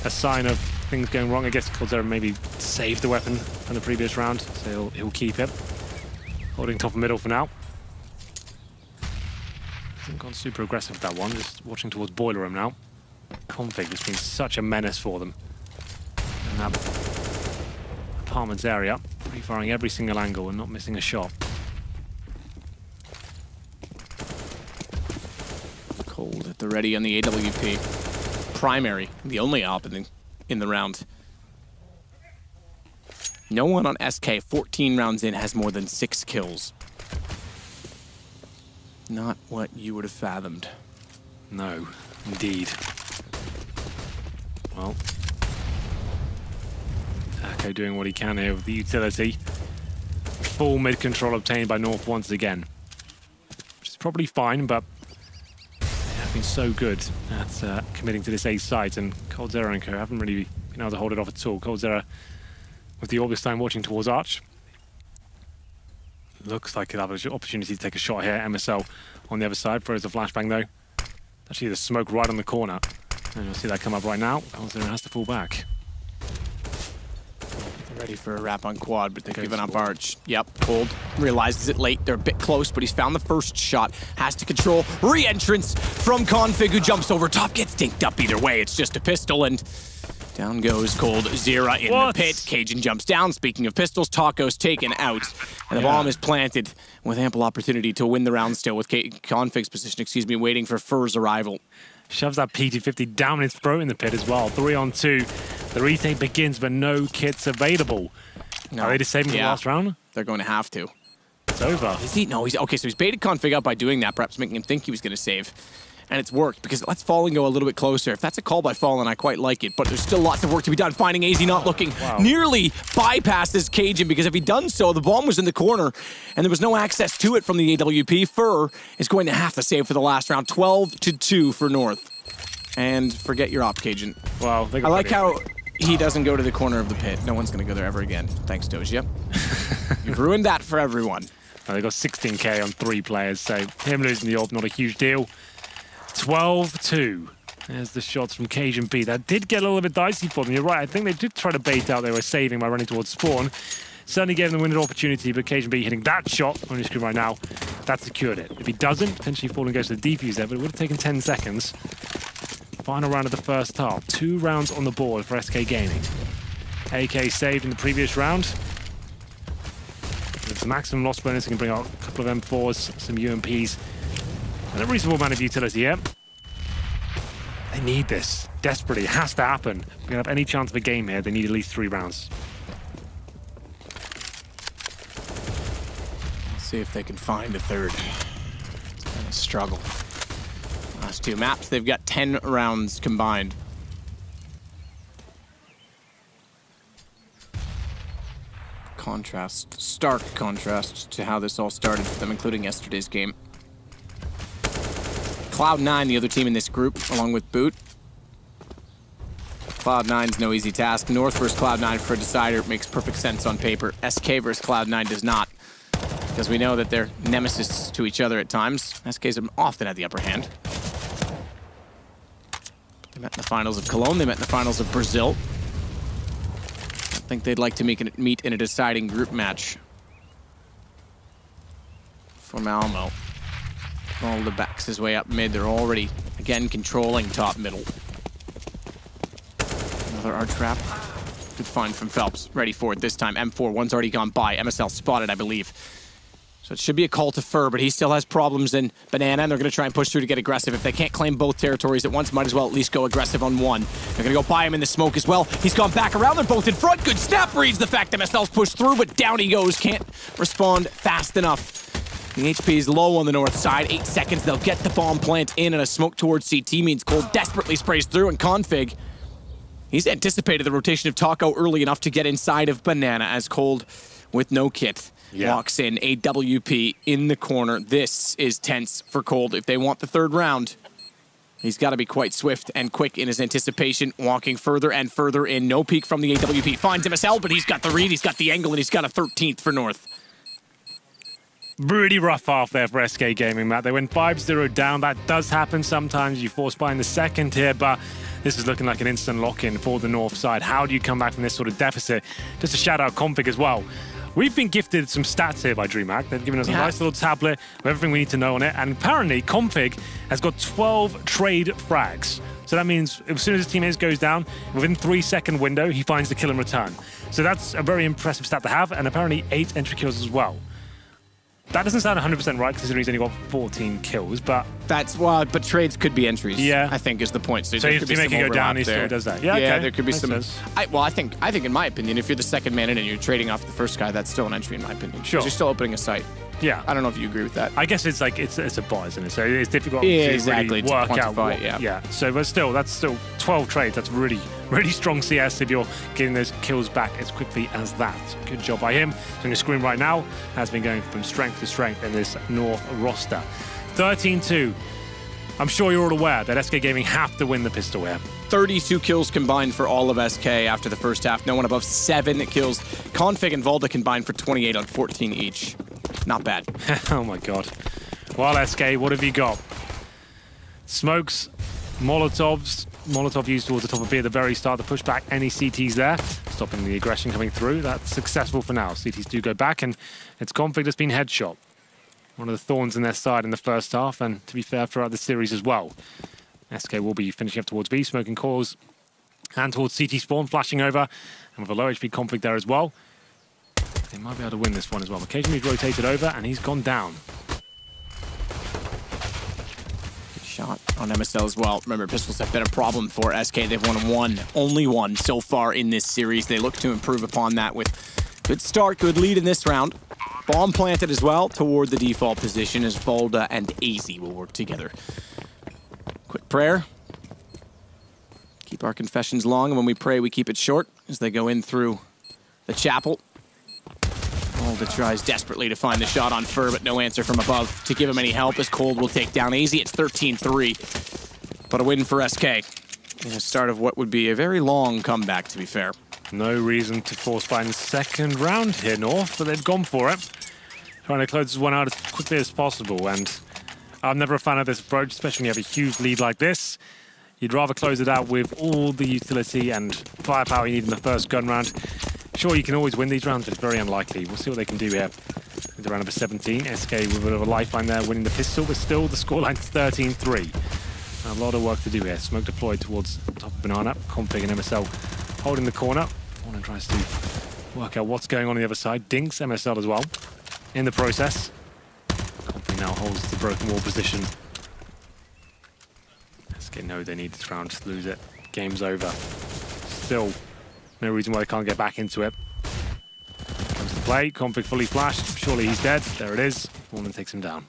[SPEAKER 2] a sign of things going wrong. I guess coldzera maybe saved the weapon from the previous round, so he'll keep it. Holding top and middle for now. Hasn't gone super aggressive with that one, just watching towards Boiler Room now. Config has been such a menace for them in that apartments area, refiring every single angle and not missing a shot.
[SPEAKER 1] Cold at the ready on the AWP. Primary, the only op in the round. No one on SK 14 rounds in has more than 6 kills. Not what you would have fathomed.
[SPEAKER 2] No, indeed. Well, Echo doing what he can here with the utility. Full mid control obtained by North once again, which is probably fine, but been so good at committing to this A site, and coldzera and Co haven't really been able to hold it off at all. coldzera with the orb this time watching towards Arch. Looks like he'll have an opportunity to take a shot here. MSL on the other side, throws a flashbang though. Actually the smoke right on the corner. And you'll see that come up right now. coldzera has to fall back.
[SPEAKER 1] They're ready for a wrap on quad, but they've given up Arch. Yep, Cold realizes it late. They're a bit close, but he's found the first shot. Has to control. Re-entrance from Config, who jumps over top. Gets dinked up either way. It's just a pistol, and down goes coldzera in the pit. Cajun jumps down. Speaking of pistols, Taco's taken out. And the bomb is planted with ample opportunity to win the round still, with Config's position, excuse me, waiting for Fur's arrival.
[SPEAKER 2] Shoves that PT-50 down his throat in the pit as well. 3-on-2. The retake begins, but no kits available. No. Are they just saving for the last round?
[SPEAKER 1] They're going to have to.
[SPEAKER 2] It's over.
[SPEAKER 1] Is he? No, he's okay. So he's baited Config up by doing that, perhaps making him think he was going to save. And it's worked, because let's Fallen go a little bit closer. If that's a call by Fallen, I quite like it, but there's still lots of work to be done. Finding AZ not looking, nearly bypasses Cajun, because if he'd done so, the bomb was in the corner, and there was no access to it from the AWP. Fur is going to have to save for the last round. 12-2 for North. And forget your op, Cajun.
[SPEAKER 2] Wow.
[SPEAKER 1] I like how he doesn't go to the corner of the pit. No one's going to go there ever again. Thanks, Doja. You've ruined that for everyone.
[SPEAKER 2] Well, they got 16k on 3 players, so him losing the orb, not a huge deal. 12-2. There's the shots from Cajun B. That did get a little bit dicey for them. You're right. I think they did try to bait out. They were saving by running towards spawn. Certainly gave them a winning opportunity, but Cajun B hitting that shot on your screen right now, that secured it. If he doesn't, potentially Fallen goes to the defuse there, but it would have taken 10 seconds. Final round of the first half. 2 rounds on the board for SK Gaming. AK saved in the previous round. With the maximum loss bonus, he can bring out a couple of M4s, some UMPs, and a reasonable amount of utility here. They need this desperately. It has to happen. If we're going to have any chance of a game here, they need at least 3 rounds.
[SPEAKER 1] Let's see if they can find a third. It's been a struggle. Last 2 maps, they've got 10 rounds combined. Contrast, stark contrast to how this all started for them, including yesterday's game. Cloud9, the other team in this group, along with Boot. Cloud9's no easy task. North versus Cloud9 for a decider makes perfect sense on paper. SK versus Cloud9 does not, because we know that they're nemesis to each other at times. SK's often had the upper hand. They met in the finals of Cologne. They met in the finals of Brazil. I think they'd like to meet in a deciding group match for Malmö. Malmö backs his way up mid. They're already, again, controlling top middle. Another arch trap. Good find from Phelps. Ready for it this time. M4, one's already gone by. MSL spotted, I believe. So it should be a call to Fur, but he still has problems in Banana, and they're going to try and push through to get aggressive. If they can't claim both territories at once, might as well at least go aggressive on one. They're going to go by him in the smoke as well. He's gone back around. They're both in front. Good snap reads the fact that MSL's pushed through, but down he goes. Can't respond fast enough. The HP is low on the north side. 8 seconds. They'll get the bomb plant in, and a smoke towards CT means Cold desperately sprays through, and Config, he's anticipated the rotation of Taco early enough to get inside of Banana as Cold, with no kit, walks in. AWP in the corner. This is tense for Cold. If they want the third round, he's got to be quite swift and quick in his anticipation, walking further and further in. No peek from the AWP. Finds MSL, but he's got the read, he's got the angle, and he's got a 13th for North.
[SPEAKER 2] Really rough half there for SK Gaming, Matt. They went 5-0 down. That does happen sometimes. You force by in the second here, but this is looking like an instant lock-in for the north side. How do you come back from this sort of deficit? Just a shout-out Config as well. We've been gifted some stats here by DreamHack. They've given us a nice little tablet with everything we need to know on it, and apparently Config has got 12 trade frags. So that means as soon as his teammate goes down, within 3-second window, he finds the kill in return. So that's a very impressive stat to have, and apparently 8 entry kills as well. That doesn't sound 100% right, considering he's only got 14 kills, but...
[SPEAKER 1] That's, well, but trades could be entries,
[SPEAKER 2] yeah,
[SPEAKER 1] I think, is the point. So
[SPEAKER 2] if your teammate can go down, he still does that. Yeah, okay.
[SPEAKER 1] There could be some... I think in my opinion, if you're the second man in and you're trading off the first guy, that's still an entry in my opinion.
[SPEAKER 2] Sure.
[SPEAKER 1] You're still opening a site.
[SPEAKER 2] Yeah.
[SPEAKER 1] I don't know if you agree with that.
[SPEAKER 2] I guess it's like, it's a bot, isn't it? So it's difficult to
[SPEAKER 1] exactly,
[SPEAKER 2] really work out what...
[SPEAKER 1] Yeah.
[SPEAKER 2] So, but still, that's still 12 trades. That's really, really strong CS if you're getting those kills back as quickly as that. Good job by him. So on your screen right now, has been going from strength to strength in this North roster. 13-2. I'm sure you're all aware that SK Gaming have to win the pistol here.
[SPEAKER 1] 32 kills combined for all of SK after the first half. No one above 7 kills. Config and Volda combined for 28 on 14 each. Not bad.
[SPEAKER 2] Oh my god. Well, SK, what have you got? Smokes, Molotovs. Molotov used towards the top of B at the very start to push back any CTs there, stopping the aggression coming through. That's successful for now. CTs do go back, and it's Config that's been headshot. One of the thorns in their side in the first half, and to be fair, throughout the series as well. SK will be finishing up towards B, smoking cores, and towards CT spawn, flashing over, and with a low HP Config there as well. They might be able to win this one as well. Occasionally he's rotated over, and he's gone down.
[SPEAKER 1] Good shot on MSL as well. Remember, pistols have been a problem for SK. They've won only one so far in this series. They look to improve upon that with good start, good lead in this round. Bomb planted as well toward the default position as Volda and AZ will work together. Quick prayer. Keep our confessions long, and when we pray, we keep it short as they go in through the chapel. Volda tries desperately to find the shot on Fur, but no answer from above to give him any help as Cold will take down AZ. It's 13-3, but a win for SK in the start of what would be a very long comeback, to be fair.
[SPEAKER 2] No reason to force by in the second round here, North, but they've gone for it. Trying to close this one out as quickly as possible, and I'm never a fan of this approach, especially when you have a huge lead like this. You'd rather close it out with all the utility and firepower you need in the first gun round. Sure, you can always win these rounds, but it's very unlikely. We'll see what they can do here. With the round number 17, SK with a bit of a lifeline there, winning the pistol, but still the scoreline is 13-3. A lot of work to do here. Smoke deployed towards top of Banana. Config and MSL holding the corner. Warren tries to work out what's going on the other side. Dinks MSL as well in the process. Config now holds the broken wall position. SK know they need this round to lose it. Game's over. Still no reason why they can't get back into it. Comes to play. Config fully flashed. Surely he's dead. There it is. Warren takes him down.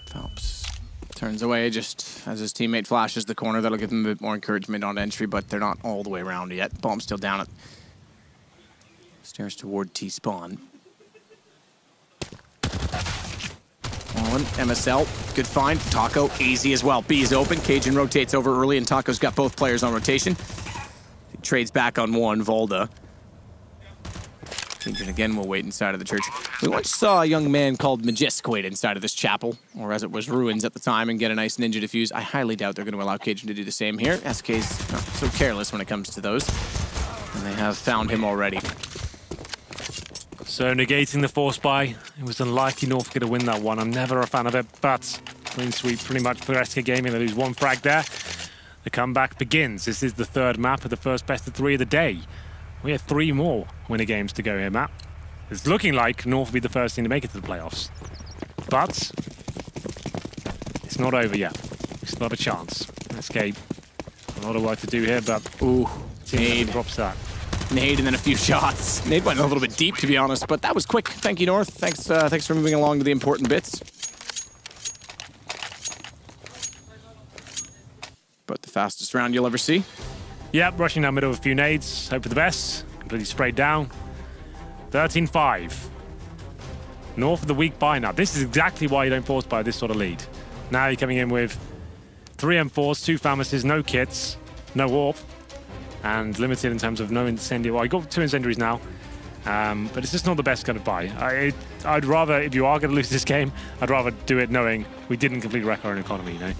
[SPEAKER 1] Phelps turns away just as his teammate flashes the corner. That'll give them a bit more encouragement on entry, but they're not all the way around yet. Bomb's still down it. Stairs toward T-spawn. All Fallen, MSL, good find. Taco, easy as well. B is open. Cajun rotates over early, and Taco's got both players on rotation. He trades back on one, Volda. Cajun again will wait inside of the church. We once saw a young man called Magisk wait inside of this chapel, or as it was Ruins at the time, and get a nice ninja defuse. I highly doubt they're going to allow Cajun to do the same here. SK's not so careless when it comes to those. And they have found him already.
[SPEAKER 2] So negating the force buy, it was unlikely North to win that one. I'm never a fan of it, but clean sweep pretty much for SK Gaming. They lose one frag there. The comeback begins. This is the third map of the first best of 3 of the day. We have 3 more winner games to go here, Matt. It's looking like North will be the first team to make it to the playoffs. But it's not over yet. It's not a chance. SK, a lot of work to do here, but
[SPEAKER 1] ooh,
[SPEAKER 2] Nade drops that.
[SPEAKER 1] Nade and then a few shots. Nade went a little bit deep, to be honest, but that was quick. Thank you, North. Thanks for moving along to the important bits. But the fastest round you'll ever see.
[SPEAKER 2] Yep, rushing down middle with a few nades. Hope for the best. Completely sprayed down. 13-5. North of the weak buy now. This is exactly why you don't force buy this sort of lead. Now you're coming in with 3 M4s, 2 pharmacies, no kits, no warp. And limited in terms of no incendiary. Well, I got 2 incendiaries now, but it's just not the best kind of buy. I'd rather, if you are going to lose this game, I'd rather do it knowing we didn't completely wreck our own economy, you know?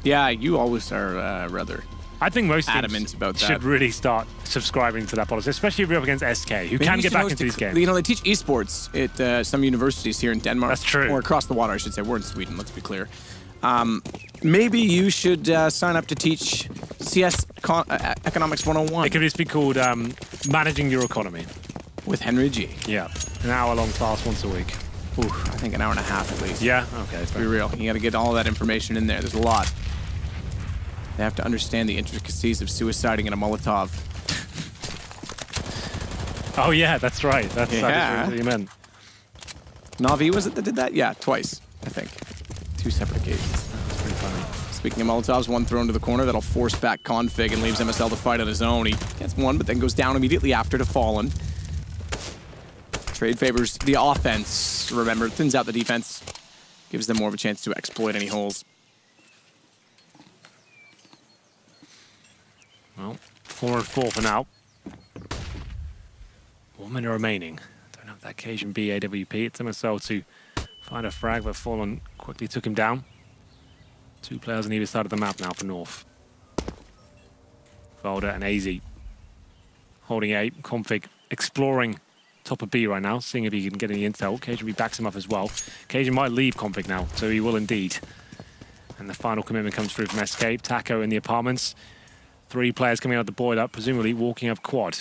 [SPEAKER 1] Yeah, you always are rather
[SPEAKER 2] I think most
[SPEAKER 1] adamant
[SPEAKER 2] teams
[SPEAKER 1] about that.
[SPEAKER 2] should really start subscribing to that policy, especially if you're up against SK, who can get back into these games.
[SPEAKER 1] You know, they teach esports at some universities here in Denmark.
[SPEAKER 2] That's true.
[SPEAKER 1] Or across the water, I should say. We're in Sweden, let's be clear. Maybe you should sign up to teach CS Economics 101.
[SPEAKER 2] It could just be called Managing Your Economy.
[SPEAKER 1] With Henry G.
[SPEAKER 2] Yeah, an hour-long class once a week.
[SPEAKER 1] Ooh, I think an hour and a half at least.
[SPEAKER 2] Yeah? Okay.
[SPEAKER 1] Let's be real. You got to get all that information in there. There's a lot. They have to understand the intricacies of suiciding in a Molotov.
[SPEAKER 2] Oh, yeah, that's right. That is what you meant.
[SPEAKER 1] Navi, was it that did that? Yeah, twice, I think. 2 separate occasions.
[SPEAKER 2] That's pretty funny.
[SPEAKER 1] Speaking of Molotovs, one thrown to the corner that'll force back Config and leaves MSL to fight on his own. He gets one, but then goes down immediately after to Fallen. Trade favors the offense. Remember, thins out the defense. Gives them more of a chance to exploit any holes.
[SPEAKER 2] Well, 4-4 for now. 1 minute remaining. Don't have that Cajun B AWP. It's MSL to find a frag, but Fallen quickly took him down. 2 players on either side of the map now for North. Volda and AZ holding A. Config exploring top of B right now, seeing if he can get any intel. Cajun B backs him up as well. Cajun might leave Config now, so he will indeed. And the final commitment comes through from SK. Taco in the apartments. 3 players coming out the boiler, presumably walking up quad.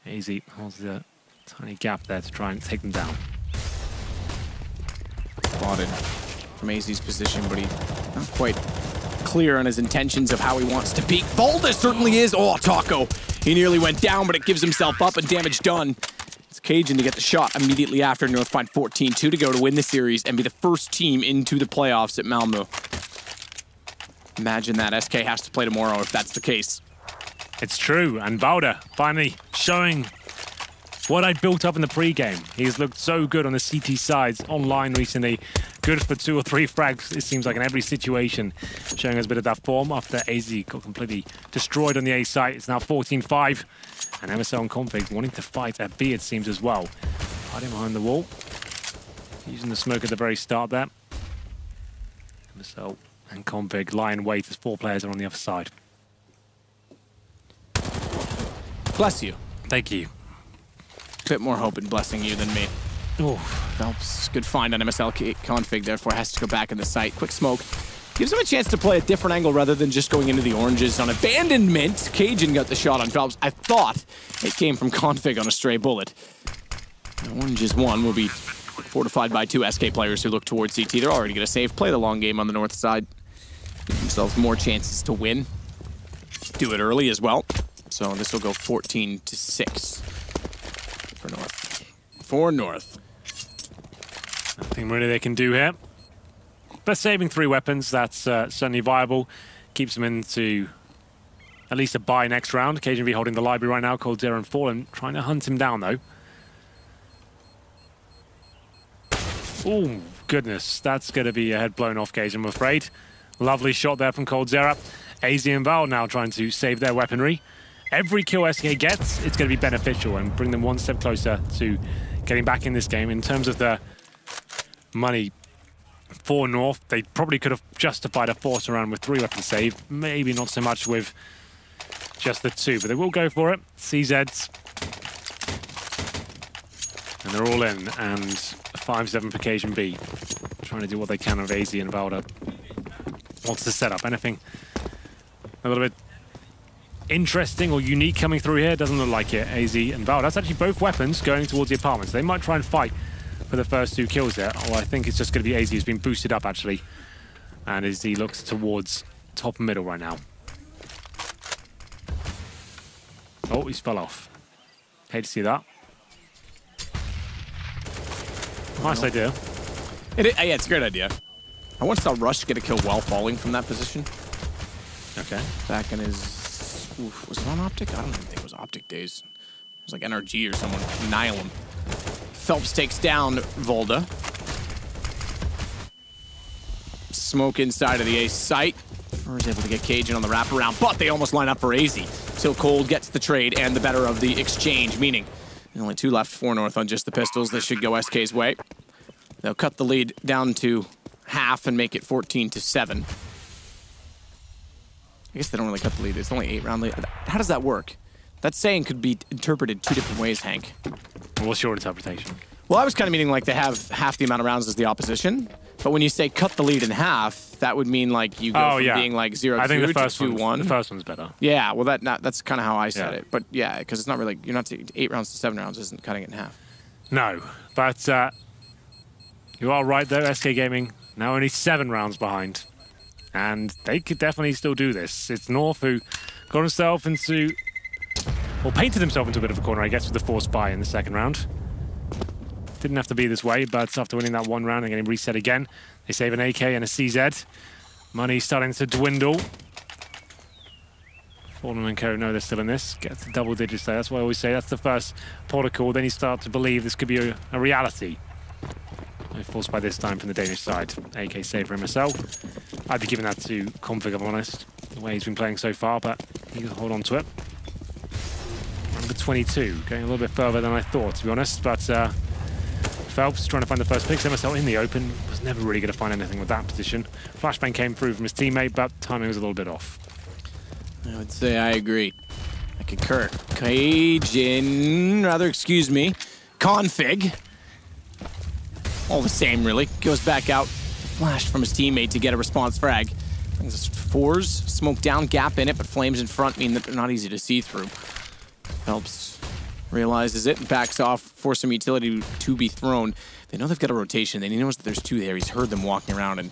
[SPEAKER 2] AZ holds the tiny gap there to try and take them down.
[SPEAKER 1] Spotted from AZ's position, but he's not quite clear on his intentions of how he wants to peek. Volda certainly is. Oh, Taco. He nearly went down, but it gives himself up and damage done. It's Cajun to get the shot immediately after. North find 14-2 to go to win the series and be the first team into the playoffs at Malmö. Imagine that. SK has to play tomorrow if that's the case.
[SPEAKER 2] It's true, and Bauder finally showing what I built up in the pre-game. He's looked so good on the CT sides online recently. Good for 2 or 3 frags, it seems like, in every situation. Showing us a bit of that form after AZ got completely destroyed on the A site. It's now 14-5. And MSL and Config wanting to fight at B, it seems, as well. Hiding behind the wall. Using the smoke at the very start there. MSL and Config lie in wait as 4 players are on the other side.
[SPEAKER 1] Bless you.
[SPEAKER 2] Thank you.
[SPEAKER 1] A bit more hope in blessing you than me.
[SPEAKER 2] Oh,
[SPEAKER 1] Phelps, good find on MSL Config, therefore has to go back in the site. Quick smoke. Gives him a chance to play a different angle rather than just going into the oranges on abandonment. Cajun got the shot on Phelps. I thought it came from Config on a stray bullet. The oranges 1 will be fortified by 2 SK players who look towards CT. They're already going to save, play the long game on the north side. Give themselves more chances to win. Do it early as well. So this will go 14-6 for North. For North.
[SPEAKER 2] nothing really they can do here. But saving 3 weapons, that's certainly viable. Keeps them into at least a bye next round. Cajun V holding the library right now. Cold Zero and Fallen trying to hunt him down, though. Ooh, goodness. That's going to be a head blown off Cage, I'm afraid. Lovely shot there from coldzera. AZ and Val now trying to save their weaponry. Every kill SK gets, it's going to be beneficial and bring them one step closer to getting back in this game. In terms of the money for North, they probably could have justified a force around with 3 weapons saved. Maybe not so much with just the 2, but they will go for it. CZs. And they're all in, and 5-7 for Cajun B. Trying to do what they can with AZ and Valda. What's the setup? Anything a little bit interesting or unique coming through here? Doesn't look like it. AZ and Valda. That's actually both weapons going towards the apartments. They might try and fight for the first 2 kills there. Or I think it's just going to be AZ who's been boosted up, actually. And AZ looks towards top middle right now. Oh, he's fell off. Hate to see that. Nice idea.
[SPEAKER 1] Yeah, it's a great idea. I once saw Rush get a kill while falling from that position.
[SPEAKER 2] Okay.
[SPEAKER 1] Back in his... Oof, was it on Optic? I don't even think it was Optic days. It was like NRG or someone. Nile him. Phelps takes down Volda. Smoke inside of the ace site. Is able to get Cajun on the wraparound, but they almost line up for AZ. Still Cold gets the trade and the better of the exchange, meaning there's only 2 left for North on just the pistols. This should go SK's way. They'll cut the lead down to half and make it 14-7. I guess they don't really cut the lead. It's only 8-round lead. How does that work? That saying could be interpreted 2 different ways, Hank.
[SPEAKER 2] What's your interpretation?
[SPEAKER 1] Well, I was kind of meaning like they have half the amount of rounds as the opposition. But when you say cut the lead in half, that would mean like you go from being like 0-2 to 2-1.
[SPEAKER 2] The first one's better.
[SPEAKER 1] Yeah, well that's kind of how I said it. But yeah, because it's not really, you're not 8 rounds to 7 rounds isn't cutting it in half.
[SPEAKER 2] No, but you are right though. SK Gaming now only 7 rounds behind, and they could definitely still do this. It's North who got himself into, or painted himself into a bit of a corner, I guess, with the forced buy in the second round. Didn't have to be this way, but after winning that 1 round and getting reset again, they save an AK and a CZ. Money starting to dwindle. Fallen and Co. know they're still in this. Get to double digits there. That's why I always say that's the first protocol. Then you start to believe this could be a reality. No force by this time from the Danish side. AK save for him myself. I'd be giving that to Config, if I'm honest, the way he's been playing so far, but he can hold on to it. Number 22, going a little bit further than I thought, to be honest, but Phelps trying to find the first pick. MSL in the open. Was never really going to find anything with that position. Flashbang came through from his teammate, but timing was a little bit off.
[SPEAKER 1] I would say I agree. I concur. Excuse me, Config. All the same, really. Goes back out. Flash from his teammate to get a response frag. Brings us 4s. Smoke down, gap in it, but flames in front mean that they're not easy to see through. Phelps realizes it and backs off for some utility to be thrown. They know they've got a rotation. They knows that there's 2 there. He's heard them walking around, and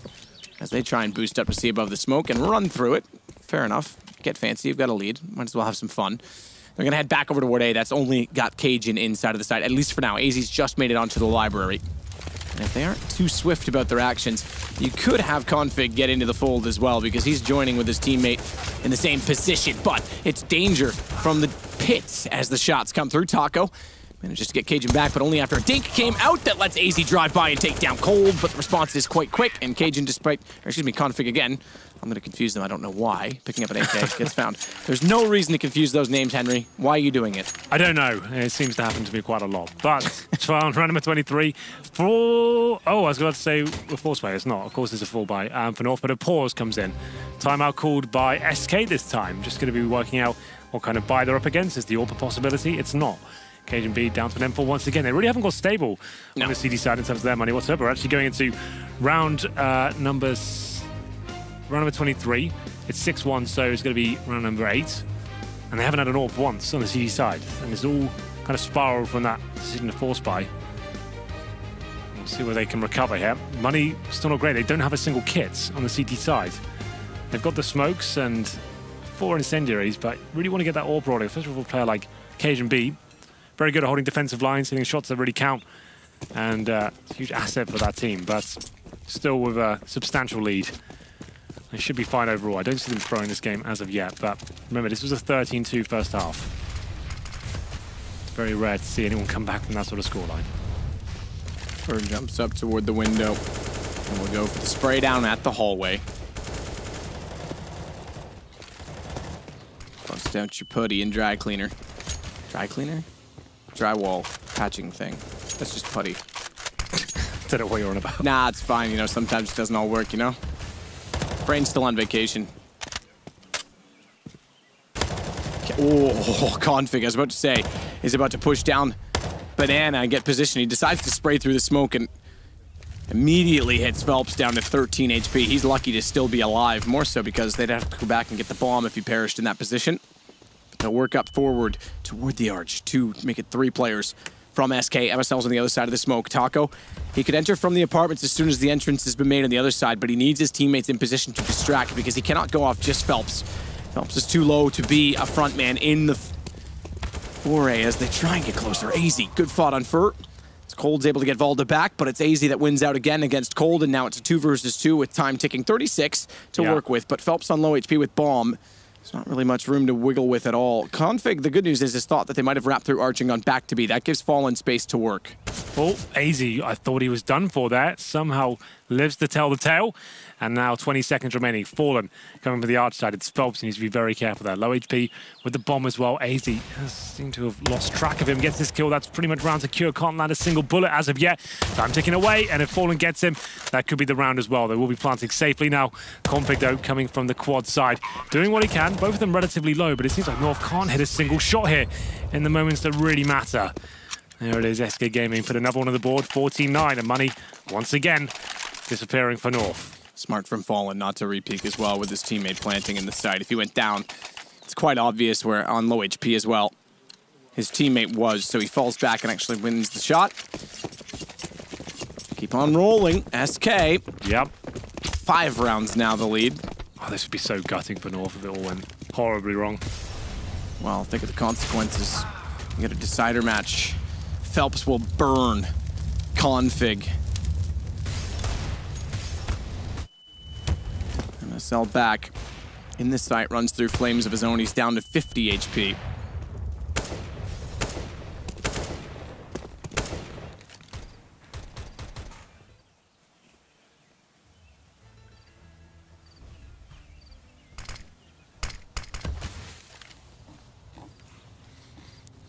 [SPEAKER 1] as they try and boost up to see above the smoke and run through it, fair enough. Get fancy. You've got a lead. Might as well have some fun. They're going to head back over to Ward A. That's only got Cajun inside of the side, at least for now. AZ's just made it onto the library. And if they aren't too swift about their actions, you could have Config get into the fold as well, because he's joining with his teammate in the same position. But it's danger from the pits as the shots come through. Taco manages to get Cajun back, but only after a dink came out that lets AZ drive by and take down Cold, but the response is quite quick, and Cajun, Config again. I'm going to confuse them, I don't know why. Picking up an AK gets found. There's no reason to confuse those names, Henry. Why are you doing it?
[SPEAKER 2] I don't know. It seems to happen to me quite a lot. But round number 23 for... Oh, I was going to say a force play. It's not. Of course, it's a full buy for North, but a pause comes in. Timeout called by SK this time. Just going to be working out what kind of buy they're up against. Is the AWP a possibility? It's not. Cajun B down to an M4 once again. They really haven't got stable on the CD side in terms of their money whatsoever. We're actually going into round number 23. It's 6-1, so it's going to be round number 8. And they haven't had an AWP once on the CD side. And it's all kind of spiraled from that decision to force buy. We'll see where they can recover here. Money still not great. They don't have a single kit on the CD side. They've got the smokes and 4 incendiaries, but really want to get that AWP rolling, especially for a player like Cajun B. Very good at holding defensive lines, hitting shots that really count. And it's a huge asset for that team, but still with a substantial lead. They should be fine overall. I don't see them throwing this game as of yet, but remember, this was a 13-2 first half. It's very rare to see anyone come back from that sort of scoreline.
[SPEAKER 1] Bird jumps up toward the window. And we'll go for the spray down at the hallway. Bust out your putty and dry cleaner. Dry cleaner? Drywall patching thing. That's just putty.
[SPEAKER 2] Don't know what you're on about.
[SPEAKER 1] Nah, it's fine. You know, sometimes it doesn't all work, you know? Brain's still on vacation. Oh, Config, I was about to say, is about to push down Banana and get position. He decides to spray through the smoke and immediately hits Phelps down to 13 HP. He's lucky to still be alive, more so because they'd have to go back and get the bomb if he perished in that position. But they'll work up forward toward the arch to make it 3 players from SK. MSL's on the other side of the smoke. Taco, he could enter from the apartments as soon as the entrance has been made on the other side, but he needs his teammates in position to distract because he cannot go off just Phelps. Phelps is too low to be a front man in the foray as they try and get closer. AZ, good fought on Fur. Cold's able to get Valda back, but it's AZ that wins out again against Cold, and now it's a 2 versus 2 with time ticking. 36 to work with, but Phelps on low HP with Bomb. There's not really much room to wiggle with at all. Config, the good news is thought that they might have wrapped through arching on back to B. That gives Fallen space to work.
[SPEAKER 2] Well, AZ, I thought he was done for there. Somehow lives to tell the tale. And now 20 seconds remaining. Fallen coming from the arch side. It's Phelps. He needs to be very careful there. Low HP with the bomb as well. AZ has seemed to have lost track of him. Gets this kill. That's pretty much round secure. Can't land a single bullet as of yet. Time ticking away. And if Fallen gets him, that could be the round as well. They will be planting safely now. Config, though, coming from the quad side. Doing what he can. Both of them relatively low, but it seems like North can't hit a single shot here in the moments that really matter. There it is. SK Gaming put another one on the board. 14-9. And money, once again, disappearing for North.
[SPEAKER 1] Smart from Fallen not to re-peek as well with his teammate planting in the side. If he went down, it's quite obvious where on low HP as well his teammate was, so he falls back and actually wins the shot. Keep on rolling. SK.
[SPEAKER 2] Yep.
[SPEAKER 1] 5 rounds now, the lead.
[SPEAKER 2] Oh, this would be so gutting for North if it all went horribly wrong.
[SPEAKER 1] Well, think of the consequences. You get a decider match. Phelps will burn Config. MSL back in this site, runs through flames of his own. He's down to 50 HP.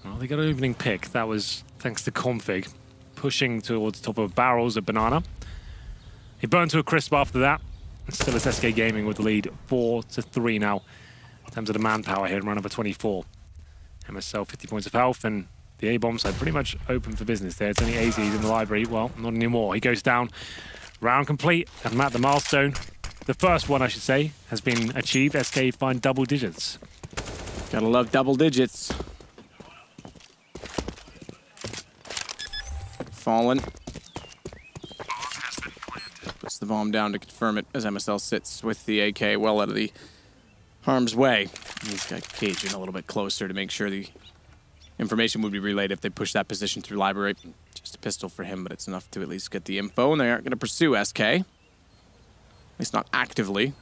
[SPEAKER 2] Well, they got an opening pick. That was thanks to Config pushing towards the top of barrels at Banana. He burned to a crisp after that. Still, it's SK Gaming with the lead 4-3 now in terms of the manpower here in round number 24. MSL 50 points of health, and the A-bomb side pretty much open for business there. It's only AZ in the library. Well, not anymore. He goes down. Round complete. And Matt, the milestone, the first one I should say, has been achieved. SK find double digits.
[SPEAKER 1] Gotta love double digits. Fallen. Puts the bomb down to confirm it as MSL sits with the AK well out of the harm's way. He's got Cajun a little bit closer to make sure the information would be relayed if they push that position through library. Just a pistol for him, but it's enough to at least get the info, and they aren't going to pursue SK. At least not actively.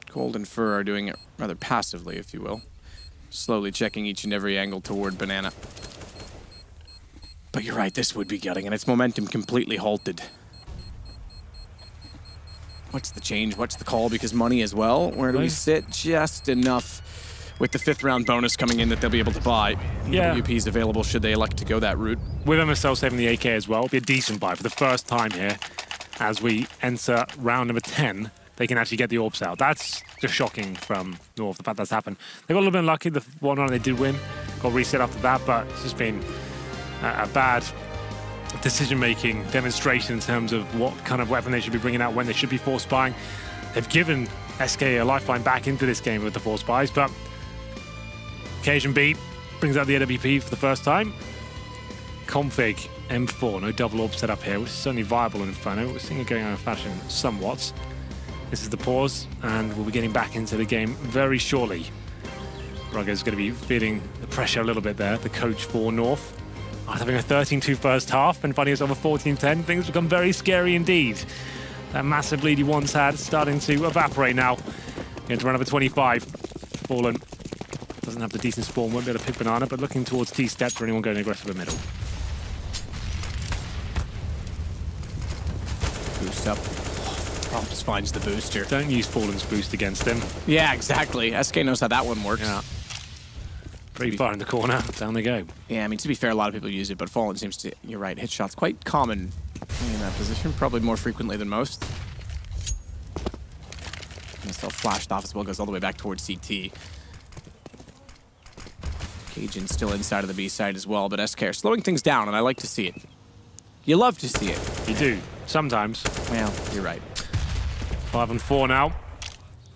[SPEAKER 1] Cold and Fur are doing it rather passively, if you will. Slowly checking each and every angle toward Banana. But you're right, this would be gutting, and its momentum completely halted. What's the change? What's the call? Because money as well. Where do we sit? Just enough with the 5th round bonus coming in that they'll be able to buy.
[SPEAKER 2] Yeah.
[SPEAKER 1] WP's available should they elect to go that route.
[SPEAKER 2] With MSL saving the AK as well, it'll be a decent buy for the first time here. As we enter round number 10, they can actually get the orbs out. That's just shocking from North, the fact that's happened. They got a little bit unlucky. The one round they did win, got reset after that, but it's just been a bad decision-making demonstration in terms of what kind of weapon they should be bringing out when they should be force buying. They've given SK a lifeline back into this game with the force buys, but Cajun B brings out the AWP for the first time. Config M4, no double orb set up here, which is certainly viable in Inferno. We're seeing it going out of fashion somewhat. This is the pause, and we'll be getting back into the game very shortly. Rugger's going to be feeling the pressure a little bit there, the coach for North. After having a 13-2 first half and finding us over 14-10, things become very scary indeed. That massive lead he once had starting to evaporate now. Into round number 25. Fallen doesn't have the decent spawn, won't be able to pick Banana, but looking towards T-step for anyone going aggressive in the middle.
[SPEAKER 1] boost up. Phelps finds the booster.
[SPEAKER 2] Don't use Fallen's boost against him.
[SPEAKER 1] Yeah, exactly. SK knows how that one works.
[SPEAKER 2] Yeah. Pretty far in the corner. Down they go.
[SPEAKER 1] Yeah, I mean, to be fair, a lot of people use it, but Fallen seems to, you're right, hit shots quite common in that position, probably more frequently than most. And still flashed off as well, goes all the way back towards CT. Cajun still inside of the B side as well, but SK are slowing things down, and I like to see it. You love to see it.
[SPEAKER 2] You do. Sometimes.
[SPEAKER 1] Well, you're right.
[SPEAKER 2] 5-4 now.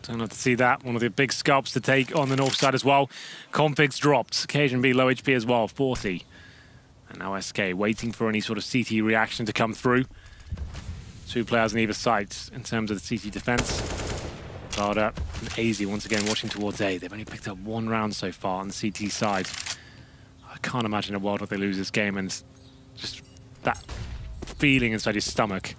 [SPEAKER 2] Don't have to see that. One of the big scalps to take on the north side as well. Configs dropped. Cajun B low HP as well, 40. And now SK waiting for any sort of CT reaction to come through. Two players on either side in terms of the CT defense. Varda and AZ once again watching towards A. They've only picked up 1 round so far on the CT side. I can't imagine a world where they lose this game, and just that feeling inside your stomach.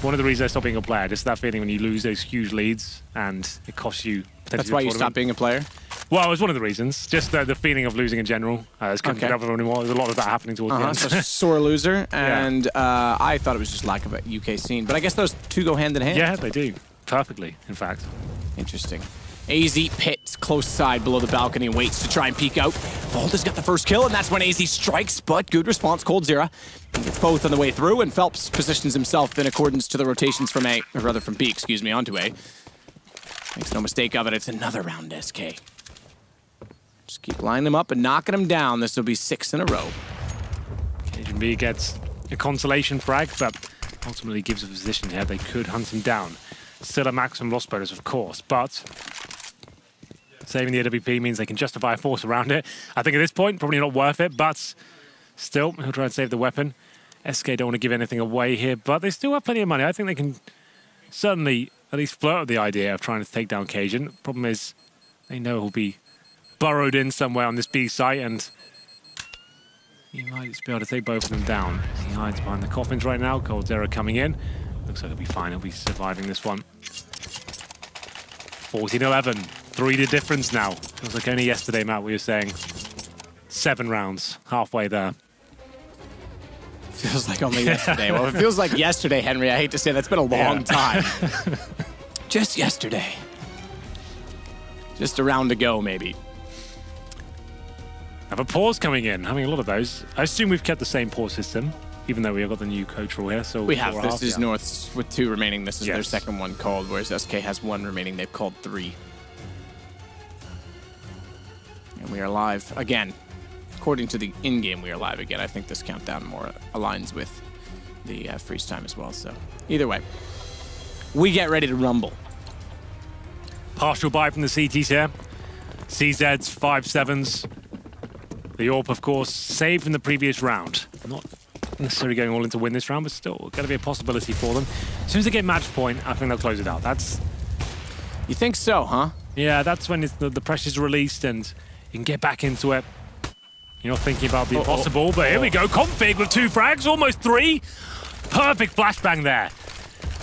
[SPEAKER 2] One of the reasons I stopped being a player, just that feeling when you lose those huge leads and it costs you potentially.
[SPEAKER 1] That's why you stopped being a player?
[SPEAKER 2] Well, it was one of the reasons. Just the feeling of losing in general. It's couldn't get over anymore. There's a lot of that happening towards the end.
[SPEAKER 1] So sore loser, and I thought it was just lack of a UK scene. But I guess those two go hand in hand.
[SPEAKER 2] Yeah, they do. Perfectly, in fact.
[SPEAKER 1] Interesting. AZ pits close side below the balcony and waits to try and peek out. Volta's got the first kill, and that's when AZ strikes, but good response, Cold Zera. He gets both on the way through, and Phelps positions himself in accordance to the rotations from A, or rather from B, excuse me, onto A. Makes no mistake of it, it's another round SK. Just keep lining them up and knocking them down. This will be 6 in a row.
[SPEAKER 2] Cajun B gets a consolation frag, but ultimately gives a position here. They could hunt him down. Still a maximum loss bonus, of course, but saving the AWP means they can justify a force around it. I think at this point, probably not worth it, but still, he'll try and save the weapon. SK don't want to give anything away here, but they still have plenty of money. I think they can certainly at least flirt with the idea of trying to take down Cajun. Problem is, they know he'll be burrowed in somewhere on this B site, and he might just be able to take both of them down. He hides behind the coffins right now. Cold Zera coming in. Looks like he'll be fine. He'll be surviving this one. 14-11. 3 to difference now. Feels like only yesterday, Matt, we were saying 7 rounds. Halfway there.
[SPEAKER 1] Feels like only yesterday. Well, it feels like yesterday, Henry. I hate to say that's been a long time. Just yesterday. Just a round to go, maybe.
[SPEAKER 2] Have a pause coming in. Having a lot of those. I assume we've kept the same pause system, even though we have got the new coach rule here. So
[SPEAKER 1] we have. This is North's with 2 remaining. This is
[SPEAKER 2] yes.
[SPEAKER 1] their second one called, whereas SK has 1 remaining. They've called 3. And we are live again. According to the in-game, we are live again. I think this countdown more aligns with the freeze time as well. So either way, we get ready to rumble.
[SPEAKER 2] Partial buy from the CTs here. CZs, 5-7s. The AWP, of course, saved in the previous round. Not necessarily going all in to win this round, but still going to be a possibility for them. As soon as they get match point, I think they'll close it out. That's...
[SPEAKER 1] You think so, huh?
[SPEAKER 2] Yeah, that's when it's the pressure's released and you can get back into it. You're not thinking about the impossible, but here we go. Config with 2 frags, almost 3. Perfect flashbang there.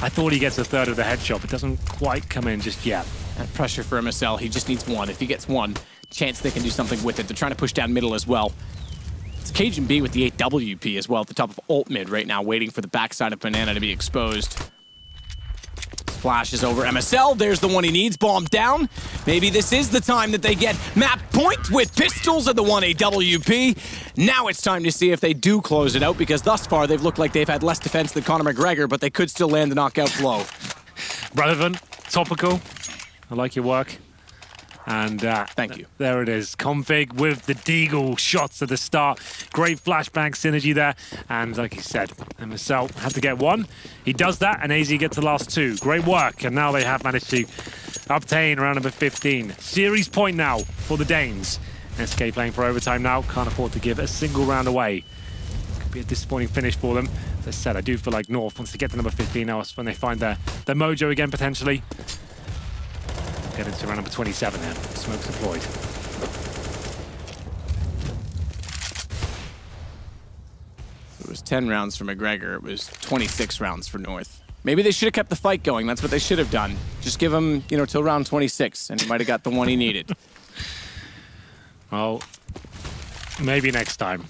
[SPEAKER 2] I thought he gets a third of the headshot, but doesn't quite come in just yet.
[SPEAKER 1] And pressure for MSL. He just needs 1. If he gets 1, chance they can do something with it. They're trying to push down middle as well. It's Cajun B with the 8 WP as well at the top of ult mid right now, waiting for the backside of Banana to be exposed. Flashes over MSL. There's the one he needs. Bomb down. Maybe this is the time that they get map point with pistols and the 1 AWP. Now it's time to see if they do close it out, because thus far they've looked like they've had less defense than Conor McGregor, but they could still land the knockout blow.
[SPEAKER 2] Relevant, topical. I like your work. And
[SPEAKER 1] thank you.
[SPEAKER 2] There it is. Config with the Deagle shots at the start. Great flashbang synergy there. And like you said, MSL had to get 1. He does that, and AZ gets the last 2. Great work. And now they have managed to obtain round number 15. Series point now for the Danes. SK playing for overtime now. Can't afford to give a single round away. Could be a disappointing finish for them. As I said, I do feel like North wants to get to number 15 now. It's when they find their mojo again, potentially. Get into round number 27 now. Smoke deployed.
[SPEAKER 1] It was 10 rounds for McGregor. It was 26 rounds for North. Maybe they should have kept the fight going. That's what they should have done. Just give him, you know, till round 26, and he might have got the one he needed.
[SPEAKER 2] Well, maybe next time.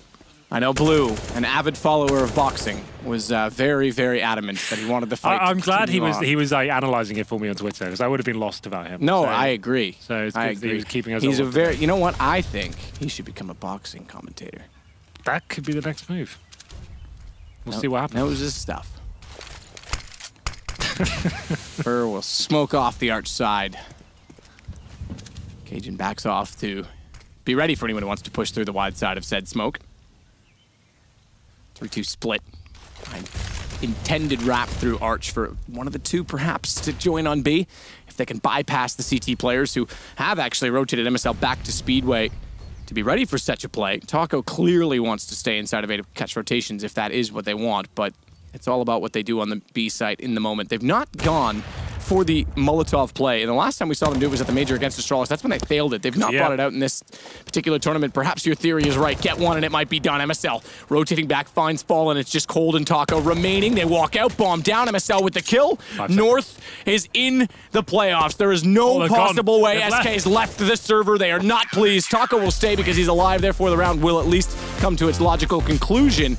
[SPEAKER 1] I know Blue, an avid follower of boxing, was very, very adamant that he wanted the fight.
[SPEAKER 2] I'm glad he
[SPEAKER 1] on.
[SPEAKER 2] was like analysing it for me on Twitter, because I would have been lost without him.
[SPEAKER 1] No,
[SPEAKER 2] so,
[SPEAKER 1] I agree.
[SPEAKER 2] So it's good that he was keeping us.
[SPEAKER 1] He's a very. You know what? I think he should become a boxing commentator.
[SPEAKER 2] That could be the next move. We'll see what happens.
[SPEAKER 1] Knows his stuff. Fur will smoke off the arch side. Cajun backs off to be ready for anyone who wants to push through the wide side of said smoke. 3-2 split. Intended wrap through arch for one of the two perhaps to join on B. If they can bypass the CT players who have actually rotated MSL back to Speedway to be ready for such a play. Taco clearly wants to stay inside of A to catch rotations if that is what they want, but it's all about what they do on the B site in the moment. They've not gone for the Molotov play, and the last time we saw them do it was at the Major against Astralis. That's when they failed it. They've not brought it out in this particular tournament. Perhaps your theory is right. Get one and it might be done. MSL rotating back, finds Fall, and it's just Cold and Taco remaining. They walk out, bomb down. MSL with the kill. North is in the playoffs. There is no possible way SK's left this server. They are not pleased. Taco will stay because he's alive, therefore the round will at least come to its logical conclusion.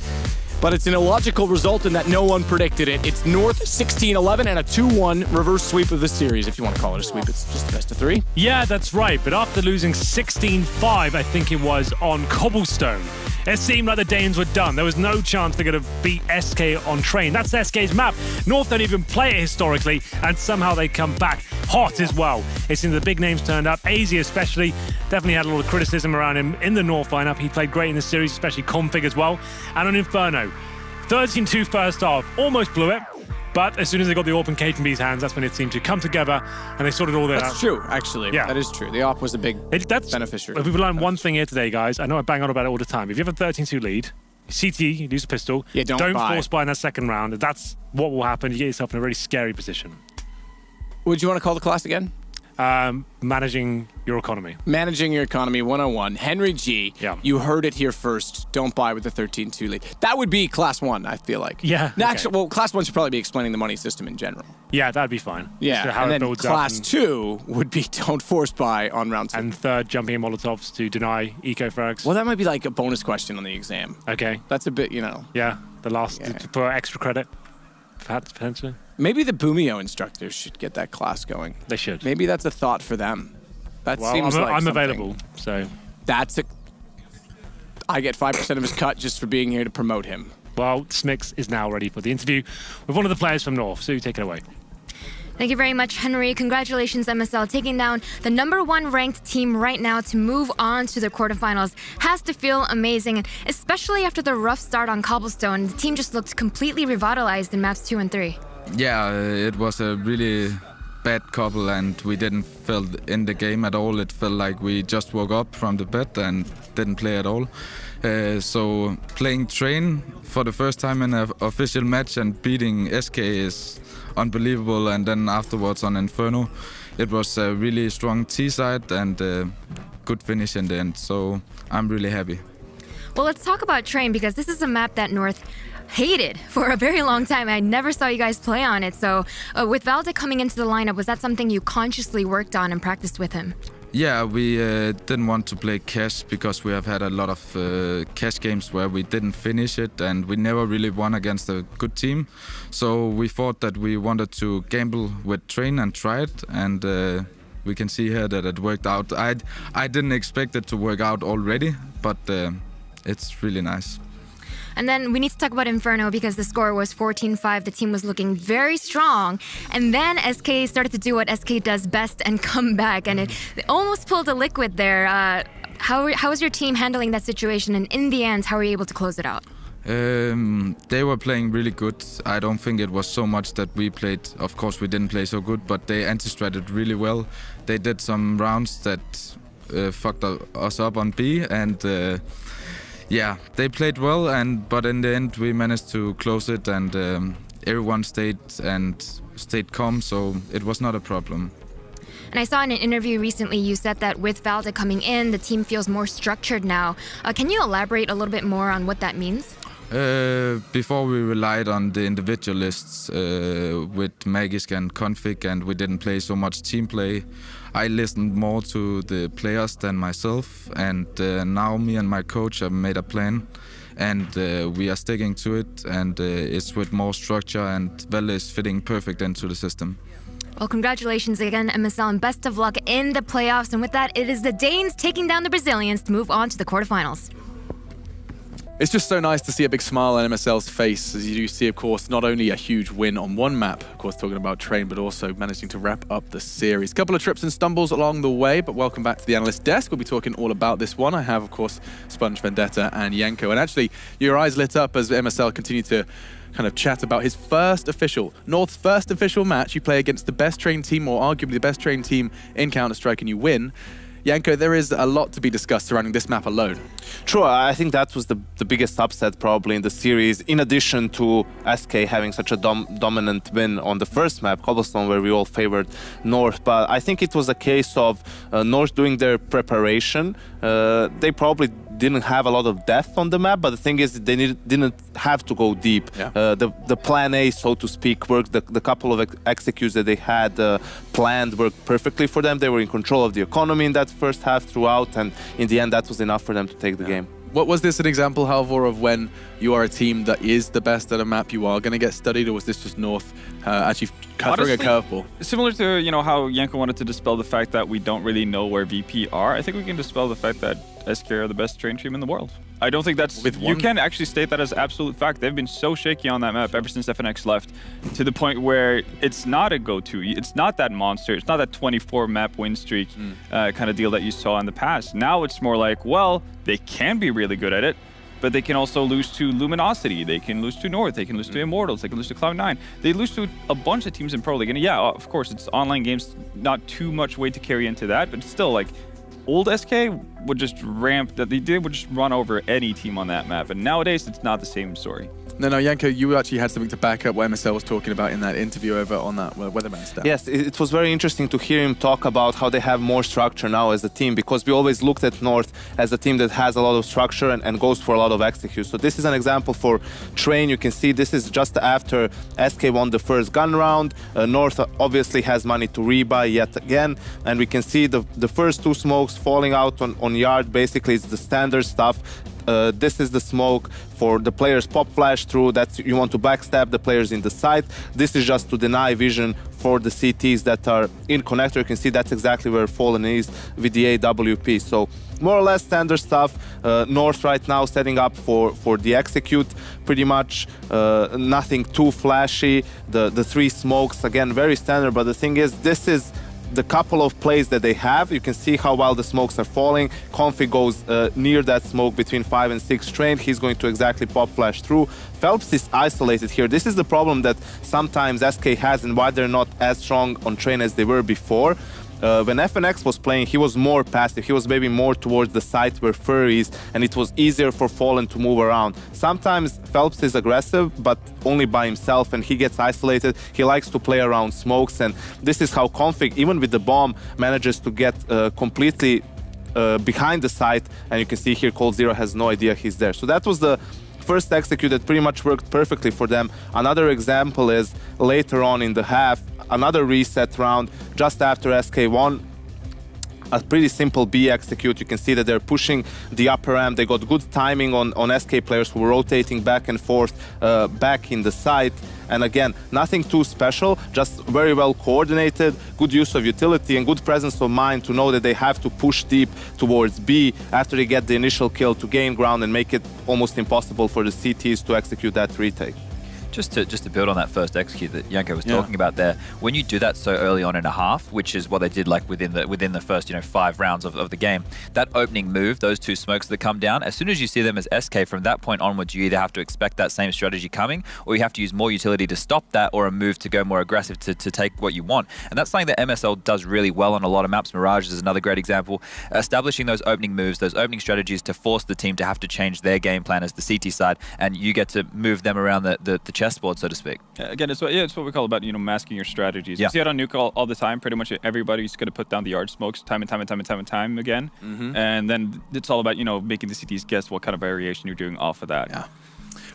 [SPEAKER 1] But it's an illogical result in that no one predicted it. It's North 16-11 and a 2-1 reverse sweep of the series. If you want to call it a sweep, it's just the best of 3.
[SPEAKER 2] Yeah, that's right. But after losing 16-5, I think it was, on Cobblestone, it seemed like the Danes were done. There was no chance they're going to beat SK on Train. That's SK's map. North don't even play it historically, and somehow they come back hot as well. It seems the big names turned up. AZ especially definitely had a lot of criticism around him in the North lineup. He played great in the series, especially Config as well. And on Inferno, 13-2 first half, almost blew it. But as soon as they got the AWP in Cajun B's hands, that's when it seemed to come together, and they sorted all that out.
[SPEAKER 1] That's true, actually. Yeah. That is true. The AWP was a big beneficiary.
[SPEAKER 2] If we've learned one thing here today, guys, I know I bang on about it all the time. If you have a 13-2 lead, CT, you lose a pistol, don't force buy in that second round. That's what will happen. You get yourself in a really scary position.
[SPEAKER 1] What would you want to call the class again?
[SPEAKER 2] Managing your economy.
[SPEAKER 1] Managing your economy 101. Henry G, you heard it here first. Don't buy with the 13-2 lead. That would be class 1, I feel like.
[SPEAKER 2] Yeah.
[SPEAKER 1] Actually, well, class 1 should probably be explaining the money system in general.
[SPEAKER 2] Yeah, that'd be fine.
[SPEAKER 1] Yeah,
[SPEAKER 2] how
[SPEAKER 1] and
[SPEAKER 2] it
[SPEAKER 1] then class 2 would be don't force buy on round 2.
[SPEAKER 2] And third, jumping in Molotovs to deny eco frags.
[SPEAKER 1] Well, that might be like a bonus question on the exam.
[SPEAKER 2] Okay.
[SPEAKER 1] That's a bit, you know.
[SPEAKER 2] Yeah, the last, for extra credit, perhaps, potentially.
[SPEAKER 1] Maybe the Boomio instructors should get that class going.
[SPEAKER 2] They should.
[SPEAKER 1] Maybe that's a thought for them. That seems like
[SPEAKER 2] I'm available, so.
[SPEAKER 1] I get 5% of his cut just for being here to promote him.
[SPEAKER 2] Well, Smix is now ready for the interview with one of the players from North. Sue, take it away.
[SPEAKER 3] Thank you very much, Henry. Congratulations, MSL, taking down the #1 ranked team right now to move on to the quarterfinals. Has to feel amazing, and especially after the rough start on Cobblestone. The team just looked completely revitalized in maps 2 and 3.
[SPEAKER 4] Yeah, it was a really bad couple, and we didn't feel in the game at all. It felt like we just woke up from the bed and didn't play at all. So playing Train for the first time in an official match and beating SK is unbelievable. And then afterwards on Inferno, it was a really strong T-side and a good finish in the end. So I'm really happy.
[SPEAKER 3] Well, let's talk about Train, because this is a map that North hated for a very long time. I never saw you guys play on it. So with Valde coming into the lineup, was that something you consciously worked on and practiced with him?
[SPEAKER 4] Yeah, we didn't want to play cash because we have had a lot of cash games where we didn't finish it and we never really won against a good team. So we thought that we wanted to gamble with Train and try it, and we can see here that it worked out. I didn't expect it to work out already, but it's really nice.
[SPEAKER 3] And then we need to talk about Inferno, because the score was 14-5. The team was looking very strong. And then SK started to do what SK does best and come back. And it almost pulled a liquid there. How was your team handling that situation? And in the end, how were you able to close it out?
[SPEAKER 4] They were playing really good. I don't think it was so much that we played. Of course, we didn't play so good, but they anti-stratted really well. They did some rounds that fucked us up on B, and yeah, they played well, but in the end we managed to close it, and everyone stayed calm, so it was not a problem.
[SPEAKER 3] And I saw in an interview recently you said that with Valde coming in, the team feels more structured now. Can you elaborate a little bit more on what that means?
[SPEAKER 4] Before we relied on the individualists with Magisk and Config, and we didn't play so much team play. I listened more to the players than myself, and now me and my coach have made a plan, and we are sticking to it, and it's with more structure, and Velde is fitting perfect into the system.
[SPEAKER 3] Well, congratulations again, MSL, and best of luck in the playoffs. And with that, it is the Danes taking down the Brazilians to move on to the quarterfinals.
[SPEAKER 1] It's just so nice to see a big smile on MSL's face, as you do see, of course, not only a huge win on one map, of course, talking about Train, but also managing to wrap up the series. Couple of trips and stumbles along the way, but welcome back to the analyst desk. We'll be talking all about this one. I have, of course, Sponge, Vendetta, and Janko. And actually, your eyes lit up as MSL continue to kind of chat about his North's first official match. You play against the best trained team, or arguably the best trained team in Counter-Strike, and you win. Janko, there is a lot to be discussed surrounding this map alone.
[SPEAKER 5] True, I think that was the biggest upset probably in the series, in addition to SK having such a dominant win on the first map, Cobblestone, where we all favored North. But I think it was a case of North doing their preparation. They probably didn't have a lot of depth on the map, but the thing is they didn't have to go deep.
[SPEAKER 1] Yeah.
[SPEAKER 5] The plan A, so to speak, worked. The couple of executes that they had planned worked perfectly for them. They were in control of the economy in that first half throughout, and in the end that was enough for them to take the game.
[SPEAKER 1] What was this an example, Halvor, of when you are a team that is the best at a map, you are going to get studied, or was this just North actually throwing a curveball?
[SPEAKER 6] Similar to, you know, how Janko wanted to dispel the fact that we don't really know where VP are, I think we can dispel the fact that SK are the best train team in the world. I don't think that's... You can actually state that as absolute fact. They've been so shaky on that map ever since FNX left, to the point where it's not a go-to. It's not that monster. It's not that 24-map win streak kind of deal that you saw in the past. Now it's more like, well, they can be really good at it, but they can also lose to Luminosity. They can lose to North. They can lose to Immortals. They can lose to Cloud9. They lose to a bunch of teams in Pro League. And yeah, of course, it's online games, not too much weight to carry into that, but still, like, old SK would just would just run over any team on that map. And nowadays, it's not the same story.
[SPEAKER 1] No, Janko, you actually had something to back up what MSL was talking about in that interview over on that Weatherman stand.
[SPEAKER 5] Yes, it was very interesting to hear him talk about how they have more structure now as a team, because we always looked at North as a team that has a lot of structure and goes for a lot of execute. So this is an example for Train. You can see this is just after SK won the first gun round. North obviously has money to rebuy yet again, and we can see the first two smokes falling out on yard. Basically, it's the standard stuff. This is the smoke for the players pop flash through. That you want to backstab the players in the site. This is just to deny vision for the CTs that are in connector. You can see that's exactly where Fallen is with the AWP. So more or less standard stuff. North right now setting up for the execute pretty much. Nothing too flashy. The three smokes, again, very standard. But the thing is, this is the couple of plays that they have. You can see how while the smokes are falling, Config goes near that smoke between 5 and 6 Train. He's going to exactly pop flash through. Phelps is isolated here. This is the problem that sometimes SK has and why they're not as strong on Train as they were before. When FNX was playing, he was more passive. He was maybe more towards the side where Fur is, and it was easier for Fallen to move around. Sometimes Phelps is aggressive, but only by himself, and he gets isolated. He likes to play around smokes, and this is how Config, even with the bomb, manages to get completely behind the site. And you can see here Cold Zero has no idea he's there. So that was the first execute that pretty much worked perfectly for them. Another example is later on in the half, another reset round just after SK won. A pretty simple B execute. You can see that they're pushing the upper ramp. They got good timing on SK players who were rotating back and forth back in the site. And again, nothing too special, just very well coordinated, good use of utility and good presence of mind to know that they have to push deep towards B after they get the initial kill to gain ground and make it almost impossible for the CTs to execute that retake.
[SPEAKER 7] Just to build on that first execute that Janko was talking about there, when you do that so early on in a half, which is what they did like within the first 5 rounds of the game, that opening move, those two smokes that come down, as soon as you see them as SK, from that point onwards, you either have to expect that same strategy coming, or you have to use more utility to stop that, or a move to go more aggressive to take what you want. And that's something that MSL does really well on a lot of maps. Mirage is another great example. Establishing those opening moves, those opening strategies to force the team to have to change their game plan as the CT side, and you get to move them around the chessboard, so to speak.
[SPEAKER 6] Again, it's what we call about masking your strategies. You see it on Nuke all the time. Pretty much everybody's going to put down the yard smokes time and time again, and then it's all about making the CTs guess what kind of variation you're doing off of that.
[SPEAKER 1] Yeah.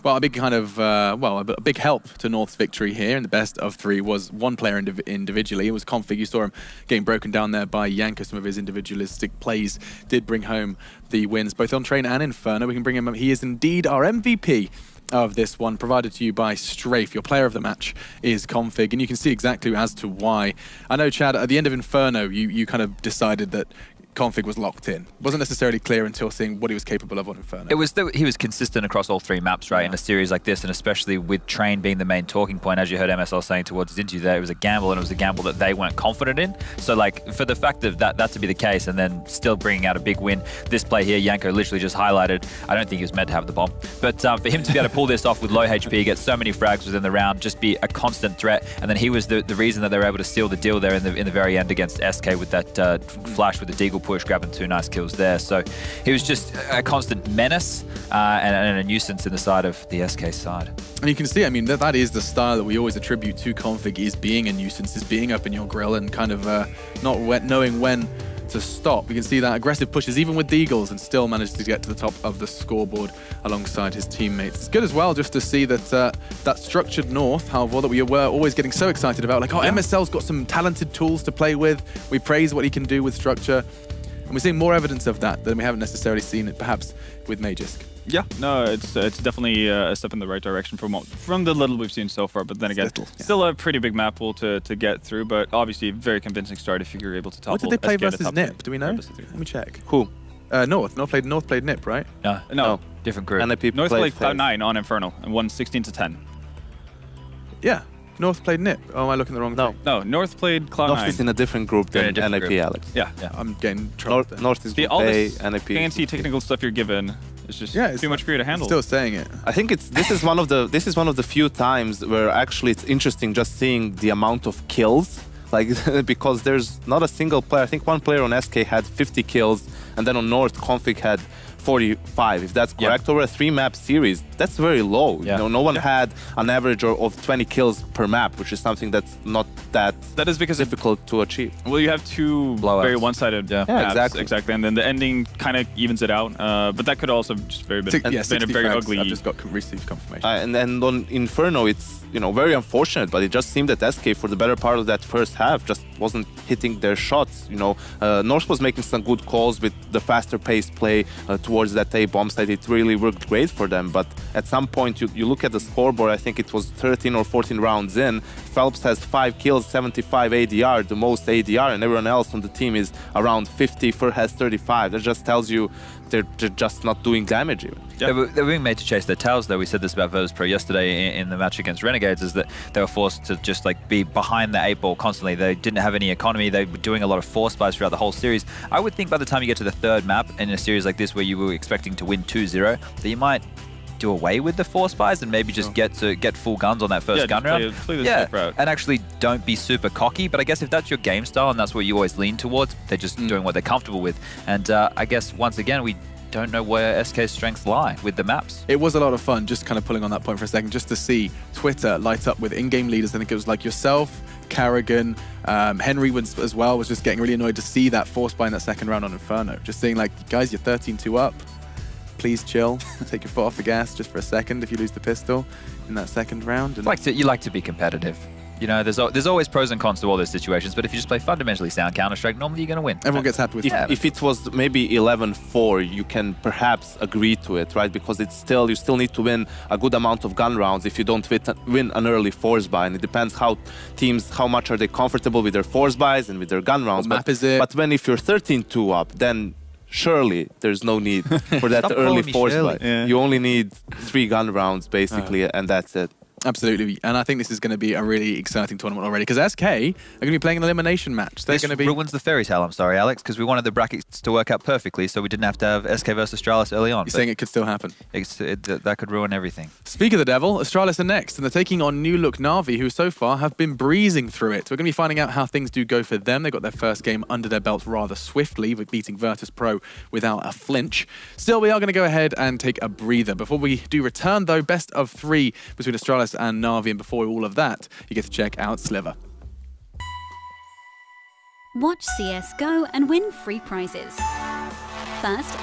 [SPEAKER 8] Well, a big kind of, a big help to North's victory here in the best of 3 was one player individually. It was Config. You saw him getting broken down there by Yanko. Some of his individualistic plays did bring home the wins, both on Train and Inferno. We can bring him up. He is indeed our MVP of this one, provided to you by Strafe. Your player of the match is Config, and you can see exactly as to why. I know, Chad, at the end of Inferno, you kind of decided that Config was locked in. Wasn't necessarily clear until seeing what he was capable of on Inferno.
[SPEAKER 7] It was he was consistent across all 3 maps, right, in a series like this, and especially with Train being the main talking point, as you heard MSL saying towards his interview there, it was a gamble, and it was a gamble that they weren't confident in. So, like, for the fact of that to be the case, and then still bringing out a big win, this play here, Yanko literally just highlighted, I don't think he was meant to have the bomb, but for him to be able to pull this off with low HP, get so many frags within the round, just be a constant threat, and then he was the reason that they were able to seal the deal there in the very end against SK with that flash with the deagle push, grabbing 2 nice kills there. So he was just a constant menace and a nuisance in the side of the SK side.
[SPEAKER 8] And you can see, I mean, that is the style that we always attribute to Config, is being a nuisance, is being up in your grill and kind of not knowing when to stop. We can see that aggressive pushes even with Deagles and still managed to get to the top of the scoreboard alongside his teammates. It's good as well just to see that that structured North, however, that we were always getting so excited about, like, oh, MSL's got some talented tools to play with. We praise what he can do with structure. And we're seeing more evidence of that than we haven't necessarily seen it perhaps with Magisk.
[SPEAKER 6] Yeah, no, it's definitely a step in the right direction from the little we've seen so far. But then again, still a pretty big map pool to get through. But obviously, very convincing start if you're able to topple.
[SPEAKER 8] What did they play
[SPEAKER 6] SK
[SPEAKER 8] versus NIP? Do we know? Let me check.
[SPEAKER 5] Who?
[SPEAKER 8] North. North played NIP, right?
[SPEAKER 6] No.
[SPEAKER 7] Different group.
[SPEAKER 6] North played Cloud9 on Inferno and won 16-10.
[SPEAKER 8] Yeah. North played NIP. Oh, am I looking the wrong thing?
[SPEAKER 6] No, North played Cloud9.
[SPEAKER 5] North is in a different group than NIP, Alex.
[SPEAKER 6] Yeah.
[SPEAKER 8] I'm getting troubled.
[SPEAKER 5] North is Group
[SPEAKER 6] all
[SPEAKER 5] A,
[SPEAKER 6] this
[SPEAKER 5] NIP.
[SPEAKER 6] fancy technical stuff you're given. It's just too much for you to handle.
[SPEAKER 8] Still saying it.
[SPEAKER 5] I think this is one of the few times where actually it's interesting just seeing the amount of kills, like because there's not a single player. I think one player on SK had 50 kills, and then on North Config had 45, if that's correct, over a 3-map series. That's very low. You know, no one had an average of 20 kills per map, which is something that's not that
[SPEAKER 6] is because
[SPEAKER 5] difficult to achieve.
[SPEAKER 6] Well, you have 2 very one-sided maps, exactly, and then the ending kind of evens it out. But that could also just been a very ugly.
[SPEAKER 8] I've just received confirmation.
[SPEAKER 5] And on Inferno, it's very unfortunate, but it just seemed that SK for the better part of that first half just wasn't hitting their shots. North was making some good calls with the faster-paced play towards that A bomb site. It really worked great for them, but at some point you look at the scoreboard. I think it was 13 or 14 rounds in. Phelps has 5 kills, 75 ADR, the most ADR, and everyone else on the team is around 50. Fur has 35. That just tells you they're just not doing damage even.
[SPEAKER 7] Yep. They were being made to chase their tails, though. We said this about Virtus.pro yesterday in the match against Renegades, is that they were forced to just be behind the 8 ball constantly. They didn't have any economy. They were doing a lot of force buys throughout the whole series. I would think by the time you get to the 3rd map in a series like this where you were expecting to win 2-0, that you might do away with the force buys and maybe just get full guns on that first gun round.
[SPEAKER 6] Play the safe route.
[SPEAKER 7] And actually don't be super cocky. But I guess if that's your game style and that's what you always lean towards, they're just doing what they're comfortable with. And I guess once again we don't know where SK's strengths lie with the maps.
[SPEAKER 8] It was a lot of fun, just kind of pulling on that point for a second, just to see Twitter light up with in-game leaders. I think it was like yourself, Carrigan, Henry as well, was just getting really annoyed to see that force buy in that 2nd round on Inferno. Just saying, like, guys, you're 13-2 up. Please chill. Take your foot off the gas just for a second if you lose the pistol in that 2nd round. And
[SPEAKER 7] you like to be competitive. There's always pros and cons to all those situations, but if you just play fundamentally sound Counter-Strike, normally you're going to win.
[SPEAKER 8] Everyone gets happy with
[SPEAKER 5] that. If it was maybe 11-4, you can perhaps agree to it, right? Because you still need to win a good amount of gun rounds if you don't win an early force buy. And it depends how much are they comfortable with their force buys and with their gun rounds.
[SPEAKER 8] What map is it?
[SPEAKER 5] But if you're 13-2 up, then surely there's no need for that early force buy. Yeah. You only need 3 gun rounds, basically, and that's it.
[SPEAKER 8] Absolutely, and I think this is going to be a really exciting tournament already, because SK are going to be playing an elimination match. They're going to be...
[SPEAKER 7] ruins the fairy tale, I'm sorry, Alex, because we wanted the brackets to work out perfectly, so we didn't have to have SK versus Astralis early on.
[SPEAKER 8] You're saying it could still happen?
[SPEAKER 7] That could ruin everything.
[SPEAKER 8] Speak of the devil, Astralis are next, and they're taking on New Look Na'Vi, who so far have been breezing through it. We're going to be finding out how things do go for them. They got their first game under their belt rather swiftly, with beating Virtus.pro without a flinch. Still, we are going to go ahead and take a breather. Before we do return, though, best of 3 between Astralis and Na'Vi, and before all of that, you get to check out Sliver.
[SPEAKER 9] Watch CS GO and win free prizes. First,